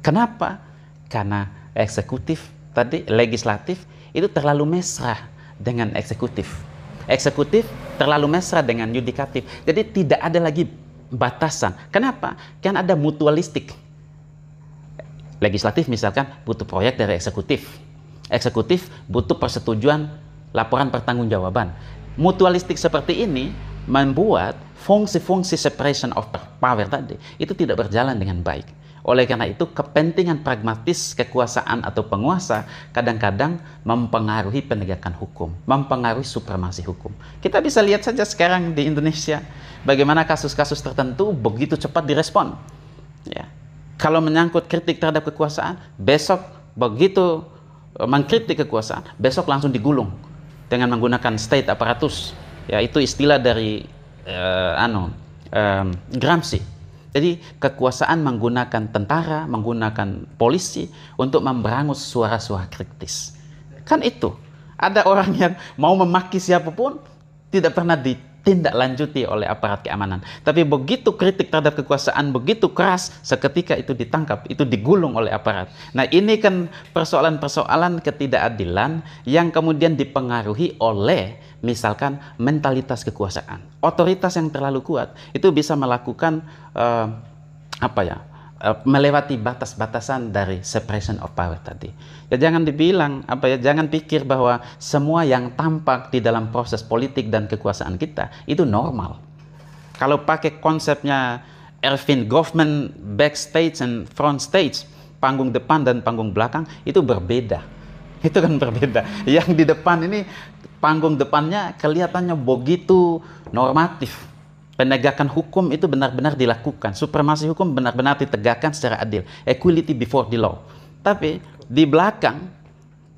Kenapa? Karena eksekutif tadi, legislatif itu terlalu mesra dengan eksekutif. Eksekutif terlalu mesra dengan yudikatif. Jadi tidak ada lagi batasan. Kenapa? Kan ada mutualistik. Legislatif misalkan butuh proyek dari eksekutif. Eksekutif butuh persetujuan laporan pertanggungjawaban. Mutualistik seperti ini membuat fungsi-fungsi separation of power tadi itu tidak berjalan dengan baik. Oleh karena itu, kepentingan pragmatis kekuasaan atau penguasa kadang-kadang mempengaruhi penegakan hukum, mempengaruhi supremasi hukum. Kita bisa lihat saja sekarang di Indonesia, bagaimana kasus-kasus tertentu begitu cepat direspon. Ya. Kalau menyangkut kritik terhadap kekuasaan, besok begitu mengkritik kekuasaan, besok langsung digulung dengan menggunakan state apparatus. Ya, itu istilah dari Gramsci. Jadi kekuasaan menggunakan tentara, menggunakan polisi untuk memberangus suara-suara kritis. Kan itu. Ada orang yang mau memaki siapapun tidak pernah ditindaklanjuti oleh aparat keamanan. Tapi begitu kritik terhadap kekuasaan begitu keras, seketika itu ditangkap, itu digulung oleh aparat. Nah, ini kan persoalan-persoalan ketidakadilan yang kemudian dipengaruhi oleh misalkan mentalitas kekuasaan. Otoritas yang terlalu kuat itu bisa melakukan melewati batas-batasan dari separation of power tadi. Ya jangan dibilang jangan pikir bahwa semua yang tampak di dalam proses politik dan kekuasaan kita itu normal. Kalau pakai konsepnya Erving Goffman, backstage and front stage, panggung depan dan panggung belakang itu berbeda. Itu kan berbeda. Yang di depan ini panggung depannya kelihatannya begitu normatif. Penegakan hukum itu benar-benar dilakukan. Supremasi hukum benar-benar ditegakkan secara adil. Equality before the law. Tapi di belakang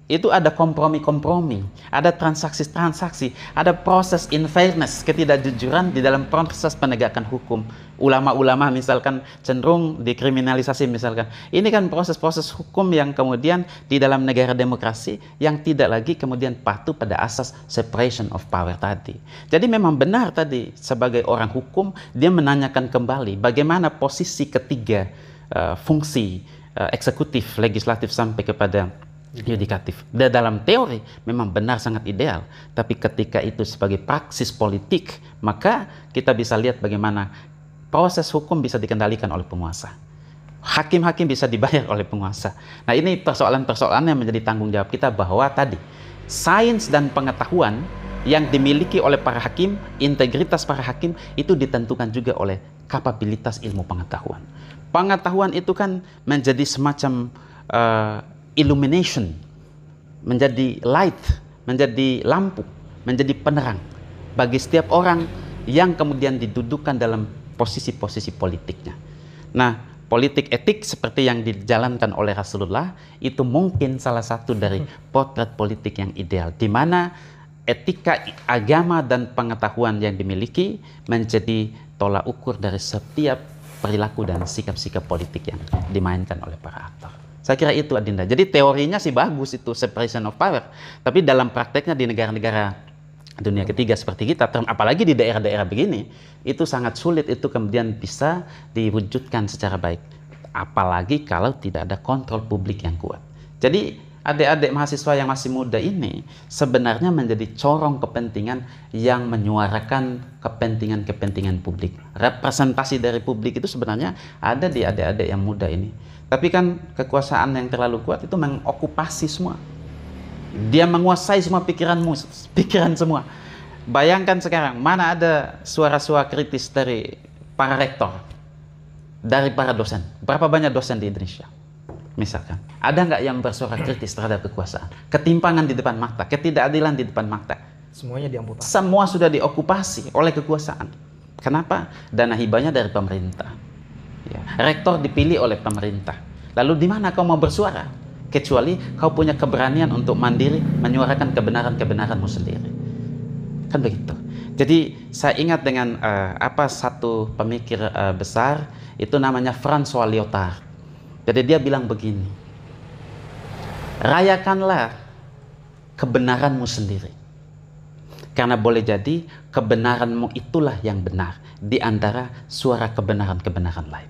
itu ada kompromi-kompromi, ada transaksi-transaksi, ada proses unfairness, ketidakjujuran di dalam proses penegakan hukum. Ulama-ulama misalkan cenderung dikriminalisasi misalkan. Ini kan proses-proses hukum yang kemudian di dalam negara demokrasi yang tidak lagi kemudian patuh pada asas separation of power tadi. Jadi memang benar tadi sebagai orang hukum dia menanyakan kembali bagaimana posisi ketiga fungsi eksekutif, legislatif sampai kepada yudikatif. Dan dalam teori memang benar sangat ideal, tapi ketika itu sebagai praksis politik, maka kita bisa lihat bagaimana proses hukum bisa dikendalikan oleh penguasa. Hakim-hakim bisa dibayar oleh penguasa. Nah, ini persoalan-persoalan yang menjadi tanggung jawab kita bahwa tadi sains dan pengetahuan yang dimiliki oleh para hakim, integritas para hakim itu ditentukan juga oleh kapabilitas ilmu pengetahuan. Pengetahuan itu kan menjadi semacam illumination, menjadi light, menjadi lampu, menjadi penerang bagi setiap orang yang kemudian didudukan dalam posisi-posisi politiknya. Nah, politik etik seperti yang dijalankan oleh Rasulullah itu mungkin salah satu dari potret politik yang ideal, di mana etika agama dan pengetahuan yang dimiliki menjadi tolak ukur dari setiap perilaku dan sikap-sikap politik yang dimainkan oleh para aktor. Saya kira itu, Adinda. Jadi teorinya sih bagus itu separation of power, tapi dalam prakteknya di negara-negara dunia ketiga seperti kita, apalagi di daerah-daerah begini, itu sangat sulit itu kemudian bisa diwujudkan secara baik. Apalagi kalau tidak ada kontrol publik yang kuat. Jadi adik-adik mahasiswa yang masih muda ini sebenarnya menjadi corong kepentingan yang menyuarakan kepentingan-kepentingan publik. Representasi dari publik itu sebenarnya ada di adik-adik yang muda ini. Tapi kan kekuasaan yang terlalu kuat itu mengokupasi semua. Dia menguasai semua pikiran semua. Bayangkan sekarang, mana ada suara-suara kritis dari para rektor, dari para dosen. Berapa banyak dosen di Indonesia? Misalkan, ada nggak yang bersuara kritis terhadap kekuasaan? Ketimpangan di depan mata, ketidakadilan di depan mata. Semuanya diamputasi. Semua sudah diokupasi oleh kekuasaan. Kenapa? Dana hibahnya dari pemerintah. Ya. Rektor dipilih oleh pemerintah. Lalu di mana kau mau bersuara? Kecuali kau punya keberanian untuk mandiri menyuarakan kebenaran-kebenaranmu sendiri. Kan begitu. Jadi saya ingat dengan satu pemikir besar, itu namanya François Lyotard. Jadi dia bilang begini, rayakanlah kebenaranmu sendiri. Karena boleh jadi kebenaranmu itulah yang benar di antara suara kebenaran-kebenaran lain.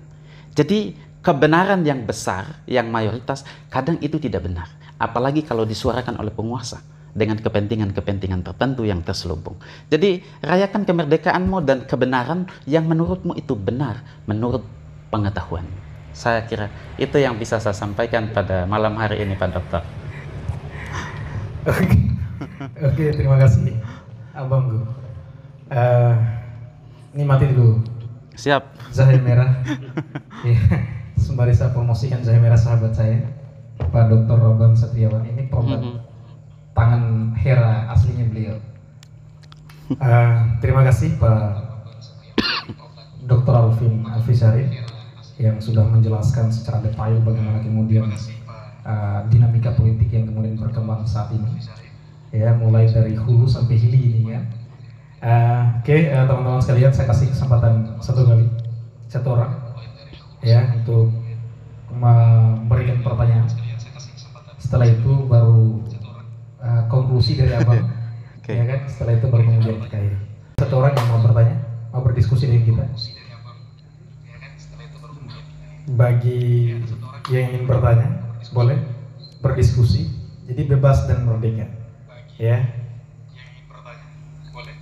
Jadi kebenaran yang besar, yang mayoritas, kadang itu tidak benar. Apalagi kalau disuarakan oleh penguasa dengan kepentingan-kepentingan tertentu yang terselubung. Jadi rayakan kemerdekaanmu dan kebenaran yang menurutmu itu benar, menurut pengetahuan. Saya kira itu yang bisa saya sampaikan pada malam hari ini, Pak Dokter. Oke, terima kasih, Abangku. Ini mati dulu. Siap. Jahe merah. Sembari saya promosikan jahe merah sahabat saya, Pak Dr. Robban Satriawan. Ini produk tangan Hera aslinya beliau. Terima kasih Pak Dr. Alvin Alfisari yang sudah menjelaskan secara detail bagaimana kemudian dinamika politik yang kemudian berkembang saat ini. Ya, mulai dari hulu sampai hilir ini ya. Oke, teman-teman sekalian, saya kasih kesempatan satu orang ya untuk memberikan pertanyaan. Setelah itu baru konklusi dari abang. Ya kan, setelah itu baru kemudian kita akhiri. Satu orang yang mau bertanya, mau berdiskusi dengan kita. Bagi yang ingin bertanya, boleh berdiskusi. Jadi bebas dan merdeka. Ya.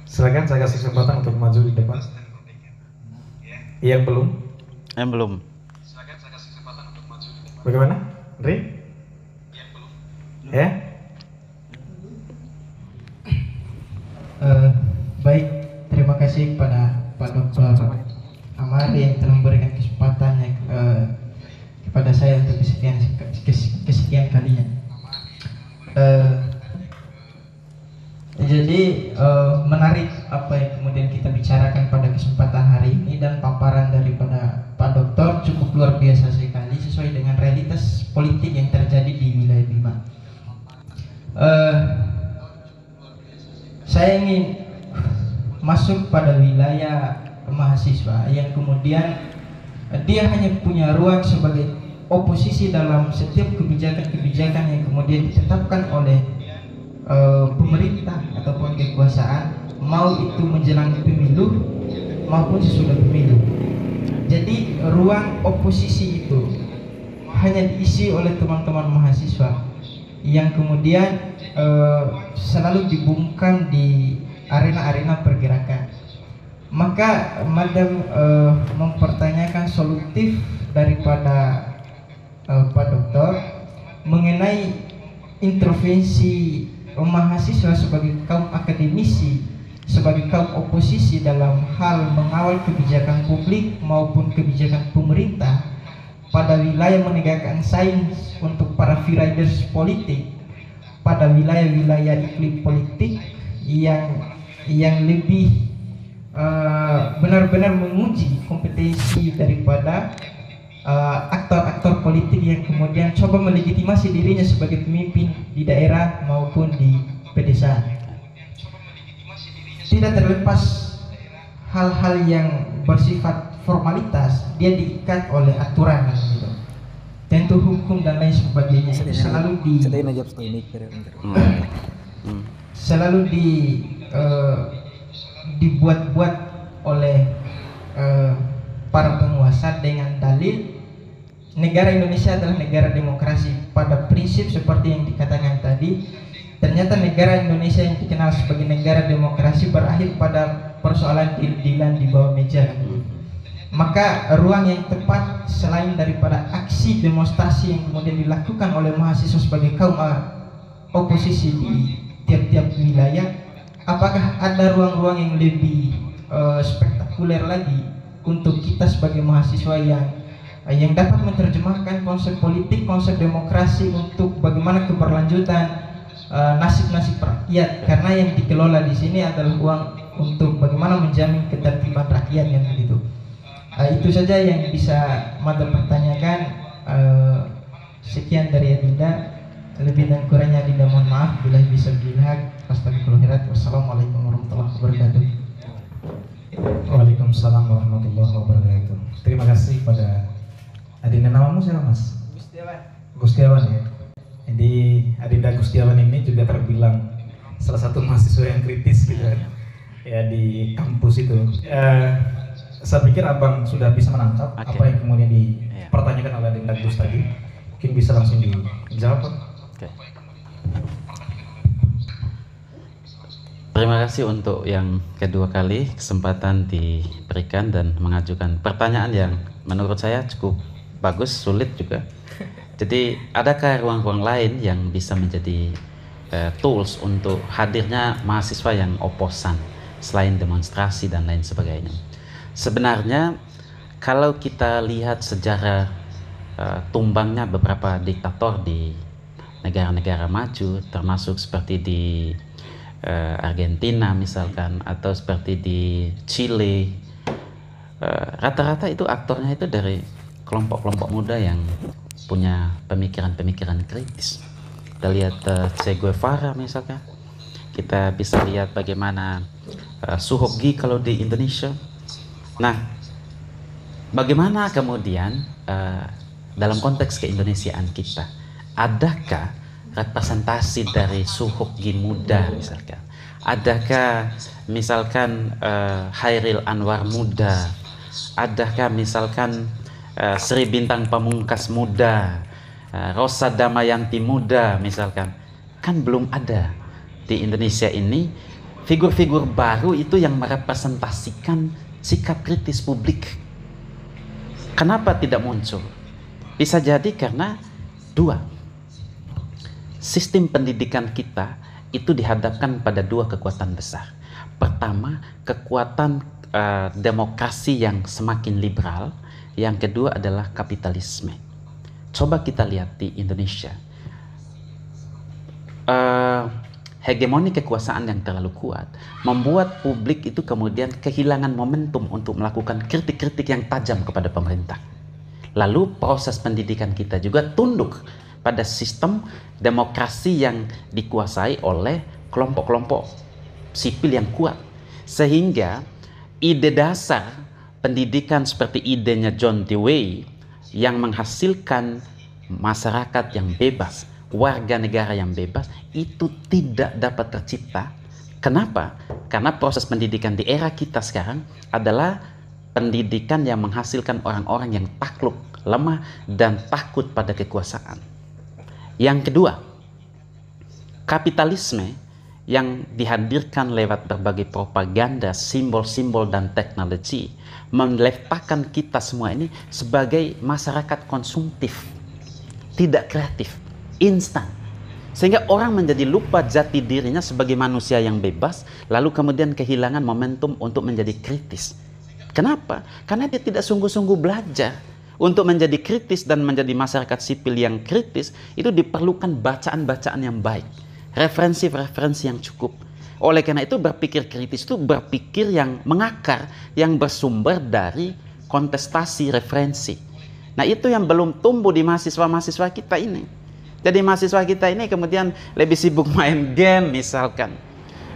Silakan, saya kasih kesempatan untuk maju di depan. Yang belum? Yang belum. Bagaimana, Andri? Ya? Baik, terima kasih kepada Pak Dr. Amar yang telah memberikan kesempatannya kepada saya untuk kesekian kalinya. Jadi menarik apa yang kemudian kita bicarakan pada kesempatan hari ini, dan paparan daripada Pak Dokter cukup luar biasa sekali sesuai dengan realitas politik yang terjadi di wilayah Bima. Saya ingin masuk pada wilayah mahasiswa yang kemudian dia hanya punya ruang sebagai oposisi dalam setiap kebijakan-kebijakan yang kemudian ditetapkan oleh pemerintah ataupun kekuasaan, mau itu menjelang pemilu maupun sesudah pemilu. Jadi ruang oposisi itu hanya diisi oleh teman-teman mahasiswa yang kemudian selalu dibungkam di arena-arena pergerakan. Maka Madam mempertanyakan solutif daripada Pak Dokter mengenai intervensi mahasiswa sebagai kaum akademisi, sebagai kaum oposisi dalam hal mengawal kebijakan publik maupun kebijakan pemerintah pada wilayah menegakkan sains untuk para freeriders politik, pada wilayah-wilayah iklim politik yang lebih benar-benar menguji kompetensi daripada aktor-aktor politik yang kemudian coba melegitimasi dirinya sebagai pemimpin di daerah maupun di pedesaan. Tidak terlepas hal-hal yang bersifat formalitas, dia diikat oleh aturan gitu. Tentu hukum dan lain sebagainya itu selalu dibuat-buat oleh para penguasa dengan dalil negara Indonesia adalah negara demokrasi. Pada prinsip seperti yang dikatakan tadi, ternyata negara Indonesia yang dikenal sebagai negara demokrasi berakhir pada persoalan deal-dealan di bawah meja. Maka ruang yang tepat selain daripada aksi demonstrasi yang kemudian dilakukan oleh mahasiswa sebagai kaum oposisi di tiap-tiap wilayah, apakah ada ruang-ruang yang lebih spektakuler lagi untuk kita sebagai mahasiswa yang dapat menerjemahkan konsep politik, konsep demokrasi untuk bagaimana keberlanjutan nasib-nasib rakyat, karena yang dikelola di sini adalah uang untuk bagaimana menjamin ketertiban rakyat yang begitu. Itu saja yang bisa Mada pertanyakan. Sekian dari Adinda. Lebih dan kurangnya Adinda mohon maaf. Bila bisa dilihat. Astagfirullahaladzim. Wassalamualaikum warahmatullahi wabarakatuh. Waalaikumsalam warahmatullahi wabarakatuh. Terima kasih pada Adinda. Namamu siapa, Mas? Gustiawan. Gustiawan ya. Jadi Adinda Gustiawan ini juga terbilang salah satu mahasiswa yang kritis gitu kan, ya di kampus itu. Saya pikir abang sudah bisa menangkap apa yang kemudian dipertanyakan oleh Adinda Gus tadi. Mungkin bisa langsung dijawab. Terima kasih untuk yang kedua kali kesempatan diberikan dan mengajukan pertanyaan yang menurut saya cukup bagus, sulit juga. Jadi adakah ruang-ruang lain yang bisa menjadi tools untuk hadirnya mahasiswa yang oposan selain demonstrasi dan lain sebagainya? Sebenarnya kalau kita lihat sejarah tumbangnya beberapa diktator di negara-negara maju, termasuk seperti di Argentina misalkan, atau seperti di Chile, rata-rata itu aktornya itu dari kelompok-kelompok muda yang punya pemikiran-pemikiran kritis. Kita lihat Che Guevara misalkan, kita bisa lihat bagaimana Suhoki kalau di Indonesia. Nah, bagaimana kemudian dalam konteks keindonesiaan kita, adakah representasi dari Suhoki muda misalkan? Adakah misalkan Hairil Anwar muda? Adakah misalkan Sri Bintang Pamungkas muda? Rosa Damayanti muda misalkan? Kan belum ada di Indonesia ini figur-figur baru itu yang merepresentasikan sikap kritis publik. Kenapa tidak muncul? Bisa jadi karena dua, sistem pendidikan kita itu dihadapkan pada dua kekuatan besar. Pertama, kekuatan demokrasi yang semakin liberal. Yang kedua adalah kapitalisme. Coba kita lihat di Indonesia, hegemoni kekuasaan yang terlalu kuat membuat publik itu kemudian kehilangan momentum untuk melakukan kritik-kritik yang tajam kepada pemerintah. Lalu proses pendidikan kita juga tunduk pada sistem demokrasi yang dikuasai oleh kelompok-kelompok sipil yang kuat. Sehingga ide dasar pendidikan seperti idenya John Dewey yang menghasilkan masyarakat yang bebas, warga negara yang bebas, itu tidak dapat tercipta. Kenapa? Karena proses pendidikan di era kita sekarang adalah pendidikan yang menghasilkan orang-orang yang takluk, lemah, dan takut pada kekuasaan. Yang kedua, kapitalisme yang dihadirkan lewat berbagai propaganda, simbol-simbol, dan teknologi meletakkan kita semua ini sebagai masyarakat konsumtif, tidak kreatif, instan. Sehingga orang menjadi lupa jati dirinya sebagai manusia yang bebas, lalu kemudian kehilangan momentum untuk menjadi kritis. Kenapa? Karena dia tidak sungguh-sungguh belajar. Untuk menjadi kritis dan menjadi masyarakat sipil yang kritis, itu diperlukan bacaan-bacaan yang baik, referensi-referensi yang cukup. Oleh karena itu berpikir kritis itu berpikir yang mengakar, yang bersumber dari kontestasi referensi. Nah, itu yang belum tumbuh di mahasiswa-mahasiswa kita ini. Jadi mahasiswa kita ini kemudian lebih sibuk main game misalkan,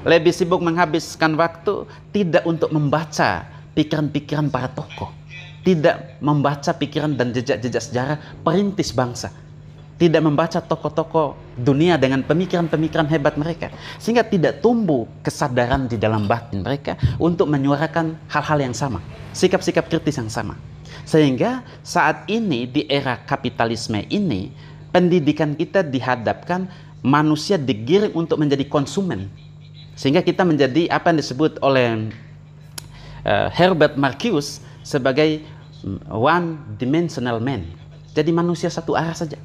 lebih sibuk menghabiskan waktu tidak untuk membaca pikiran-pikiran para tokoh, tidak membaca pikiran dan jejak-jejak sejarah perintis bangsa. tidak membaca tokoh-tokoh dunia dengan pemikiran-pemikiran hebat mereka, sehingga tidak tumbuh kesadaran di dalam batin mereka untuk menyuarakan hal-hal yang sama, sikap-sikap kritis yang sama. Sehingga saat ini di era kapitalisme ini, pendidikan kita dihadapkan manusia digiring untuk menjadi konsumen, sehingga kita menjadi apa yang disebut oleh Herbert Marcuse sebagai one dimensional man. Jadi manusia satu arah saja.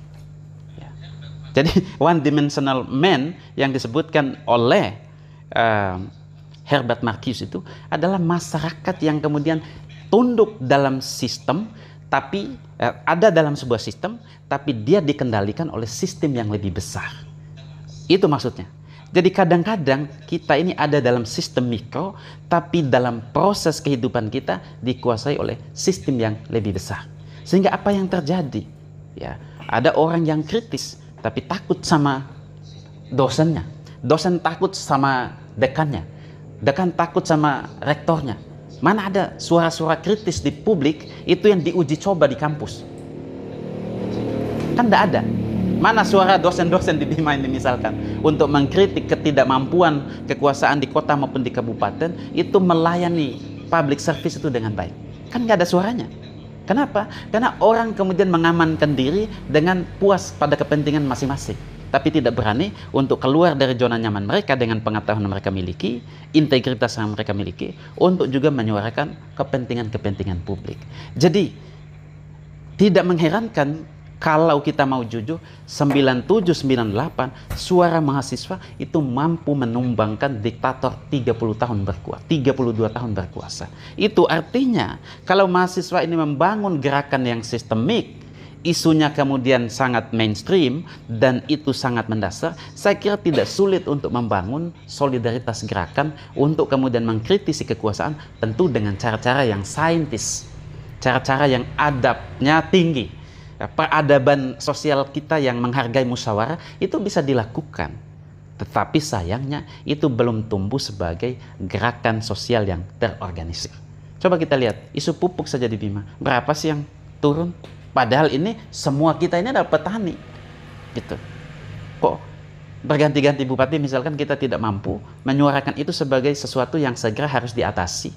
Jadi one dimensional man yang disebutkan oleh Herbert Marcuse itu adalah masyarakat yang kemudian tunduk dalam sistem, tapi ada dalam sebuah sistem, tapi dia dikendalikan oleh sistem yang lebih besar. Itu maksudnya. Jadi kadang-kadang kita ini ada dalam sistem mikro, tapi dalam proses kehidupan kita dikuasai oleh sistem yang lebih besar. Sehingga apa yang terjadi? Ya, ada orang yang kritis, tapi takut sama dosennya. Dosen takut sama dekannya. Dekan takut sama rektornya. Mana ada suara-suara kritis di publik itu yang diuji coba di kampus? Kan tidak ada. Mana suara dosen-dosen di BIMA ini misalkan untuk mengkritik ketidakmampuan kekuasaan di kota maupun di kabupaten itu melayani public service itu dengan baik? Kan nggak ada suaranya. Kenapa? Karena orang kemudian mengamankan diri dengan puas pada kepentingan masing-masing, tapi tidak berani untuk keluar dari zona nyaman mereka dengan pengetahuan yang mereka miliki, integritas yang mereka miliki, untuk juga menyuarakan kepentingan-kepentingan publik. Jadi tidak mengherankan kalau kita mau jujur, 97-98 suara mahasiswa itu mampu menumbangkan diktator 30 tahun berkuasa, 32 tahun berkuasa. Itu artinya kalau mahasiswa ini membangun gerakan yang sistemik, isunya kemudian sangat mainstream dan itu sangat mendasar, saya kira tidak sulit untuk membangun solidaritas gerakan untuk kemudian mengkritisi kekuasaan, tentu dengan cara-cara yang saintis, cara-cara yang adabnya tinggi. Peradaban sosial kita yang menghargai musyawarah itu bisa dilakukan, tetapi sayangnya itu belum tumbuh sebagai gerakan sosial yang terorganisir. Coba kita lihat isu pupuk saja di BIMA, berapa sih yang turun? Padahal ini semua kita ini adalah petani, gitu. Kok berganti-ganti bupati misalkan kita tidak mampu menyuarakan itu sebagai sesuatu yang segera harus diatasi.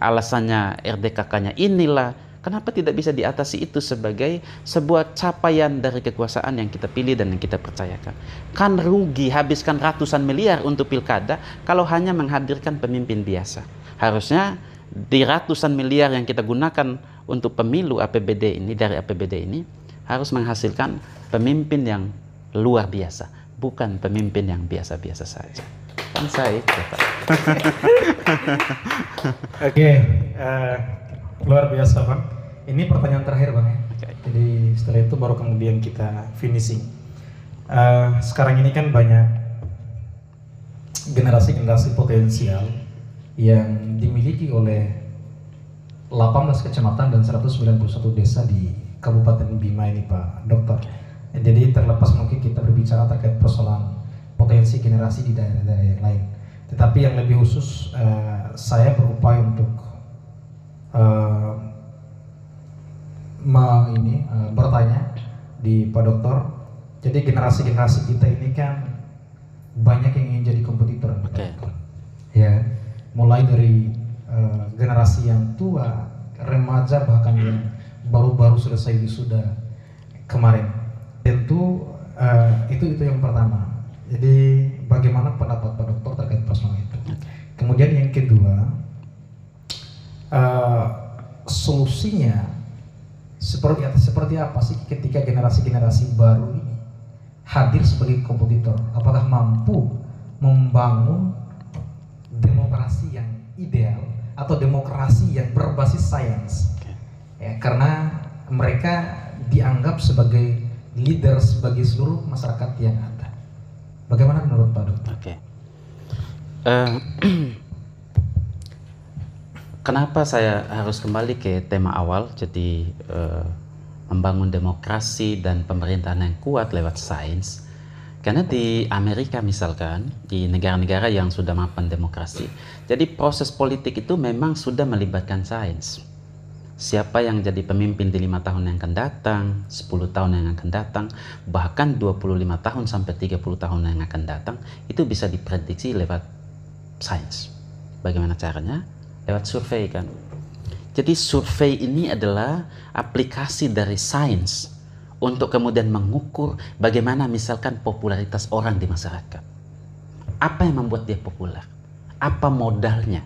Alasannya RDKK-nya inilah. Kenapa tidak bisa diatasi itu sebagai sebuah capaian dari kekuasaan yang kita pilih dan yang kita percayakan? Kan rugi habiskan ratusan miliar untuk pilkada kalau hanya menghadirkan pemimpin biasa. Harusnya di ratusan miliar yang kita gunakan untuk pemilu APBD ini, dari APBD ini, harus menghasilkan pemimpin yang luar biasa, bukan pemimpin yang biasa-biasa saja. Kan saya itu, Pak. Oke, luar biasa, Bang. Ini pertanyaan terakhir, Bang, ya. Okay. Jadi setelah itu baru kemudian kita finishing. Sekarang ini kan banyak generasi-generasi potensial yang dimiliki oleh 18 kecamatan dan 191 desa di Kabupaten Bima ini, Pak Dokter. Jadi terlepas mungkin kita berbicara terkait persoalan potensi generasi di daerah-daerah yang lain, tetapi yang lebih khusus saya berupaya untuk bertanya di Pak Dokter. Jadi generasi-generasi kita ini kan banyak yang ingin jadi kompetitor, Okay. Ya, mulai dari generasi yang tua, remaja, bahkan yang baru-baru selesai wisuda kemarin. Tentu itu yang pertama. Jadi bagaimana pendapat Pak Dokter terkait persoalan itu? Kemudian yang kedua, solusinya seperti apa sih ketika generasi-generasi baru ini hadir sebagai kompetitor? Apakah mampu membangun demokrasi yang ideal atau demokrasi yang berbasis sains? Ya, karena mereka dianggap sebagai leader sebagai seluruh masyarakat yang ada. Bagaimana menurut Pak Dokter? Oke. Kenapa saya harus kembali ke tema awal, jadi membangun demokrasi dan pemerintahan yang kuat lewat sains? Karena di Amerika misalkan, di negara-negara yang sudah mapan demokrasi, jadi proses politik itu memang sudah melibatkan sains. siapa yang jadi pemimpin di 5 tahun yang akan datang, 10 tahun yang akan datang, bahkan 25 tahun sampai 30 tahun yang akan datang, itu bisa diprediksi lewat sains. Bagaimana caranya? Lewat survei kan. Jadi survei ini adalah aplikasi dari sains untuk kemudian mengukur bagaimana misalkan popularitas orang di masyarakat. Apa yang membuat dia populer? Apa modalnya?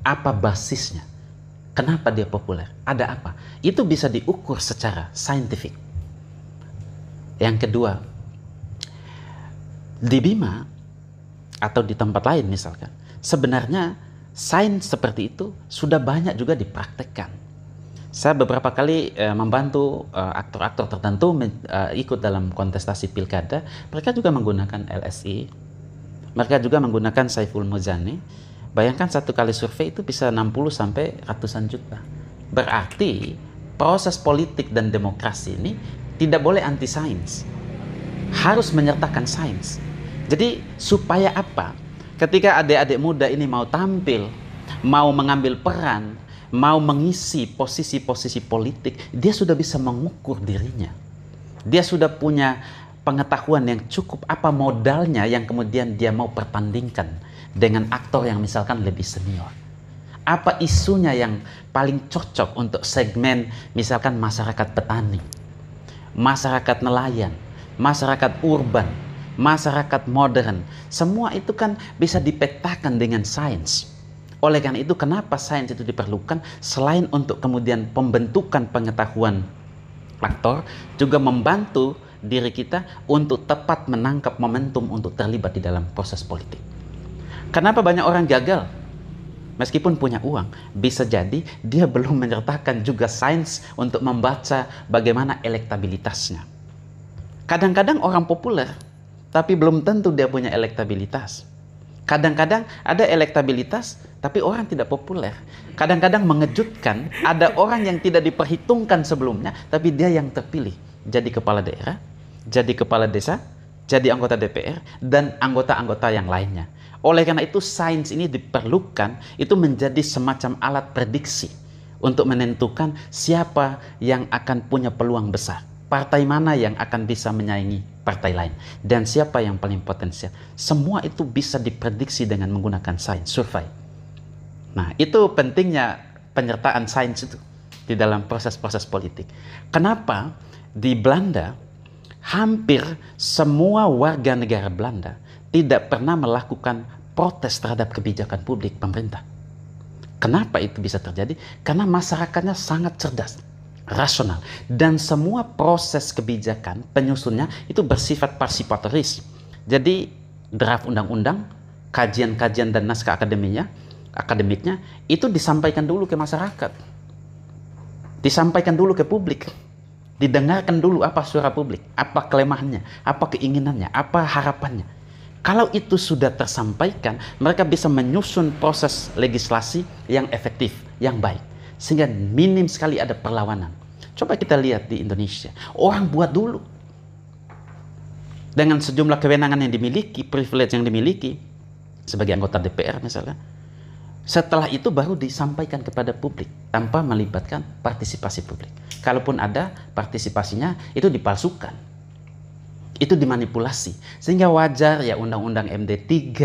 Apa basisnya? Kenapa dia populer? Ada apa? Itu bisa diukur secara saintifik. Yang kedua, di Bima atau di tempat lain misalkan, sebenarnya sains seperti itu sudah banyak juga dipraktekkan. Saya beberapa kali membantu aktor-aktor tertentu ikut dalam kontestasi pilkada. Mereka juga menggunakan LSI. Mereka juga menggunakan Saiful Muzani. Bayangkan satu kali survei itu bisa 60 sampai ratusan juta. Berarti proses politik dan demokrasi ini tidak boleh anti sains. Harus menyertakan sains. Jadi supaya apa? Ketika adik-adik muda ini mau tampil, mau mengambil peran, mau mengisi posisi-posisi politik, dia sudah bisa mengukur dirinya. Dia sudah punya pengetahuan yang cukup, apa modalnya yang kemudian dia mau pertandingkan dengan aktor yang misalkan lebih senior. Apa isunya yang paling cocok untuk segmen misalkan masyarakat petani, masyarakat nelayan, masyarakat urban, masyarakat modern. Semua itu kan bisa dipetakan dengan sains. Oleh karena itu, kenapa sains itu diperlukan? Selain untuk kemudian pembentukan pengetahuan aktor, juga membantu diri kita untuk tepat menangkap momentum untuk terlibat di dalam proses politik. Kenapa banyak orang gagal? Meskipun punya uang, bisa jadi dia belum menyertakan juga sains untuk membaca bagaimana elektabilitasnya. Kadang-kadang orang populer, tapi belum tentu dia punya elektabilitas. Kadang-kadang ada elektabilitas, tapi orang tidak populer. Kadang-kadang mengejutkan, ada orang yang tidak diperhitungkan sebelumnya, tapi dia yang terpilih. Jadi kepala daerah, jadi kepala desa, jadi anggota DPR, dan anggota-anggota yang lainnya. Oleh karena itu, sains ini diperlukan, itu menjadi semacam alat prediksi untuk menentukan siapa yang akan punya peluang besar. Partai mana yang akan bisa menyaingi partai lain. Dan siapa yang paling potensial. Semua itu bisa diprediksi dengan menggunakan sains, survei. Nah, itu pentingnya penyertaan sains itu di dalam proses-proses politik. Kenapa di Belanda hampir semua warga negara Belanda tidak pernah melakukan protes terhadap kebijakan publik pemerintah? Kenapa itu bisa terjadi? Karena masyarakatnya sangat cerdas, rasional, dan semua proses kebijakan penyusunnya itu bersifat partisipatoris. Jadi draft undang-undang, kajian-kajian dan naskah akademiknya itu disampaikan dulu ke masyarakat, disampaikan dulu ke publik, didengarkan dulu apa suara publik, apa kelemahannya, apa keinginannya, apa harapannya. Kalau itu sudah tersampaikan, mereka bisa menyusun proses legislasi yang efektif, yang baik, sehingga minim sekali ada perlawanan. Coba kita lihat di Indonesia, orang buat dulu dengan sejumlah kewenangan yang dimiliki, privilege yang dimiliki sebagai anggota DPR misalnya. Setelah itu baru disampaikan kepada publik tanpa melibatkan partisipasi publik. Kalaupun ada partisipasinya, itu dipalsukan, itu dimanipulasi. Sehingga wajar ya undang-undang MD3,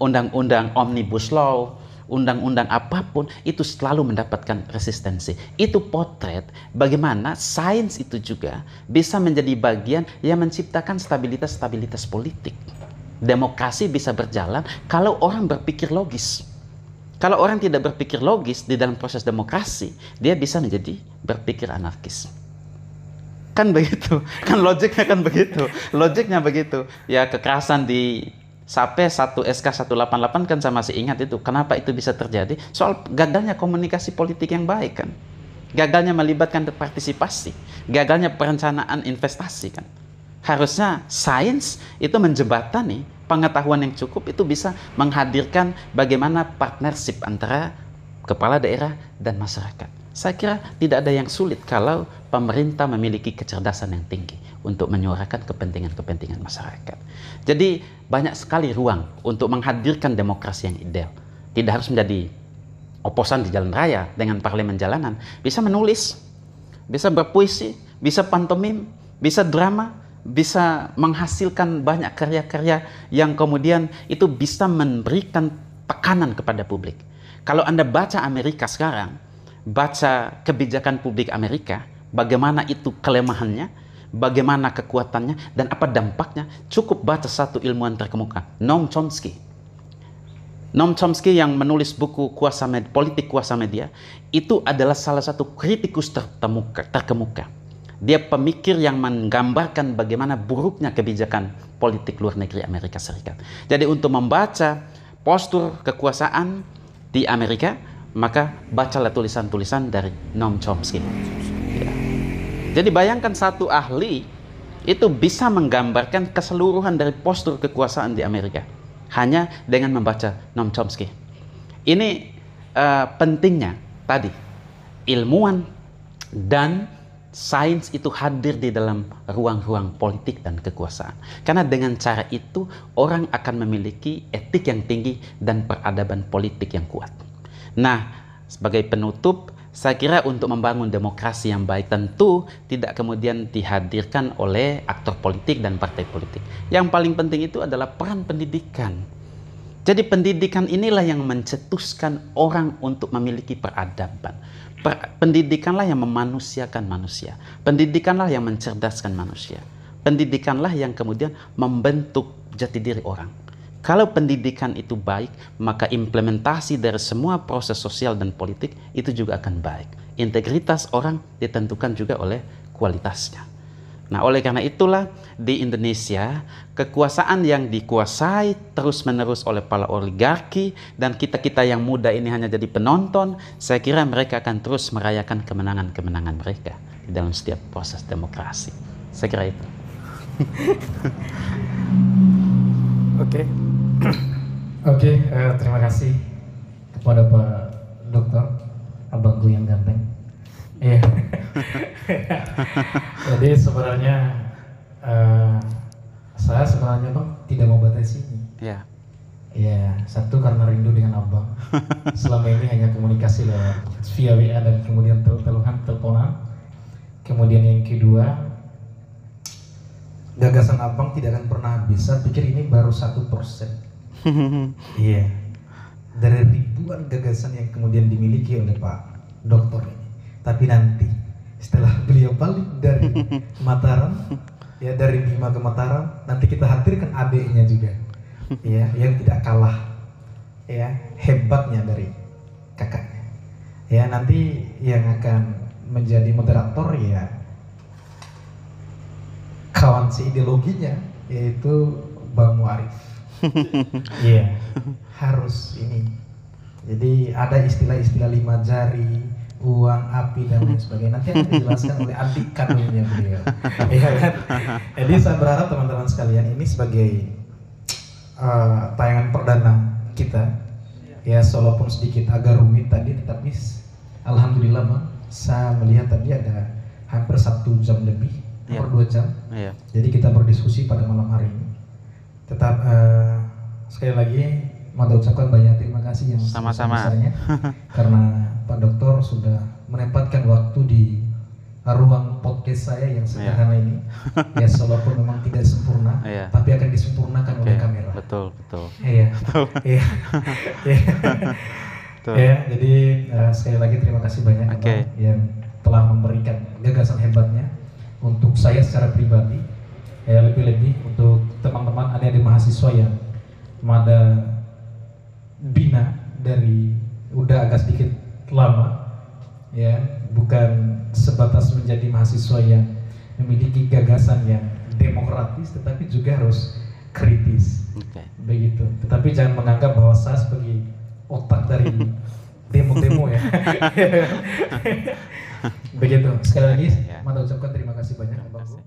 undang-undang Omnibus Law, undang-undang apapun itu selalu mendapatkan resistensi. Itu potret bagaimana sains itu juga bisa menjadi bagian yang menciptakan stabilitas-stabilitas politik. Demokrasi bisa berjalan kalau orang berpikir logis. Kalau orang tidak berpikir logis di dalam proses demokrasi, dia bisa menjadi berpikir anarkis. Kan begitu, kan logiknya kan begitu. Logiknya begitu. Ya kekerasan di SAPE 1 SK 188 kan saya masih ingat itu. Kenapa itu bisa terjadi? Soal gagalnya komunikasi politik yang baik kan. Gagalnya melibatkan partisipasi. Gagalnya perencanaan investasi kan. Harusnya sains itu menjembatani pengetahuan yang cukup, itu bisa menghadirkan bagaimana partnership antara kepala daerah dan masyarakat. Saya kira tidak ada yang sulit kalau pemerintah memiliki kecerdasan yang tinggi untuk menyuarakan kepentingan-kepentingan masyarakat. Jadi banyak sekali ruang untuk menghadirkan demokrasi yang ideal. Tidak harus menjadi oposan di jalan raya dengan parlemen jalanan, bisa menulis, bisa berpuisi, bisa pantomim, bisa drama, bisa menghasilkan banyak karya-karya yang kemudian itu bisa memberikan tekanan kepada publik. Kalau Anda baca Amerika sekarang, baca kebijakan publik Amerika, bagaimana itu kelemahannya, bagaimana kekuatannya, dan apa dampaknya, cukup baca satu ilmuwan terkemuka, Noam Chomsky. Noam Chomsky yang menulis buku Politik Kuasa Media, itu adalah salah satu kritikus terkemuka. Dia pemikir yang menggambarkan bagaimana buruknya kebijakan politik luar negeri Amerika Serikat. Jadi untuk membaca postur kekuasaan di Amerika, maka bacalah tulisan-tulisan dari Noam Chomsky. Ya. Jadi bayangkan satu ahli itu bisa menggambarkan keseluruhan dari postur kekuasaan di Amerika hanya dengan membaca Noam Chomsky. Ini pentingnya tadi ilmuwan dan sains itu hadir di dalam ruang-ruang politik dan kekuasaan. Karena dengan cara itu orang akan memiliki etik yang tinggi dan peradaban politik yang kuat. Nah, sebagai penutup, saya kira untuk membangun demokrasi yang baik tentu tidak kemudian dihadirkan oleh aktor politik dan partai politik. Yang paling penting itu adalah peran pendidikan. Jadi pendidikan inilah yang mencetuskan orang untuk memiliki peradaban. Pendidikanlah yang memanusiakan manusia. Pendidikanlah yang mencerdaskan manusia. Pendidikanlah yang kemudian membentuk jati diri orang. Kalau pendidikan itu baik, maka implementasi dari semua proses sosial dan politik itu juga akan baik. Integritas orang ditentukan juga oleh kualitasnya. Nah, oleh karena itulah di Indonesia kekuasaan yang dikuasai terus-menerus oleh para oligarki dan kita-kita yang muda ini hanya jadi penonton, saya kira mereka akan terus merayakan kemenangan-kemenangan mereka di dalam setiap proses demokrasi. Saya kira itu. Oke, terima kasih kepada Pak Dokter, abangku yang ganteng. Iya. Jadi sebenarnya saya sebenarnya Bang tidak mau batasi ini. Ya. Ya, satu karena rindu dengan Abang. Selama ini hanya komunikasi lewat via WA dan kemudian teleponan. Kemudian yang kedua, gagasan Abang tidak akan pernah habis. Saya pikir ini baru 1%. Iya. Dari ribuan gagasan yang kemudian dimiliki oleh Pak Dokter ini. Tapi nanti setelah beliau balik dari Mataram, ya dari Bima ke Mataram, nanti kita hadirkan adiknya juga, ya yang tidak kalah, ya hebatnya dari kakaknya. Ya nanti yang akan menjadi moderator ya kawan seideologinya yaitu Bang Muarif. Iya, harus ini. Jadi ada istilah-istilah 5 jari, uang, api, dan lain sebagainya. Nanti akan dijelaskan oleh adik kandungnya beliau. Iya kan? Jadi saya berharap teman-teman sekalian ini sebagai tayangan perdana kita, ya walaupun sedikit agak rumit tadi, tetapi alhamdulillah Bang, saya melihat tadi ada hampir 1 jam lebih, hampir 2 jam. Yeah. Jadi kita berdiskusi pada malam hari ini. Tetap sekali lagi mau ucapkan banyak terima kasih yang sama-sama karena Pak Dokter sudah menempatkan waktu di ruang podcast saya yang sederhana ini. Ya walaupun memang tidak sempurna, tapi akan disempurnakan oleh kamera. Betul. Iya. Iya. Ya, jadi sekali lagi terima kasih banyak Abang yang telah memberikan gagasan hebatnya untuk saya secara pribadi. Ya lebih-lebih untuk teman-teman adik-adik mahasiswa yang Mada Bina dari udah agak sedikit lama, ya bukan sebatas menjadi mahasiswa yang memiliki gagasan yang demokratis, tetapi juga harus kritis, begitu. Tetapi jangan menganggap bahwa saya sebagai otak dari demo-demo ya. Begitu. Sekali lagi, Mada ucapkan terima kasih banyak, Abang.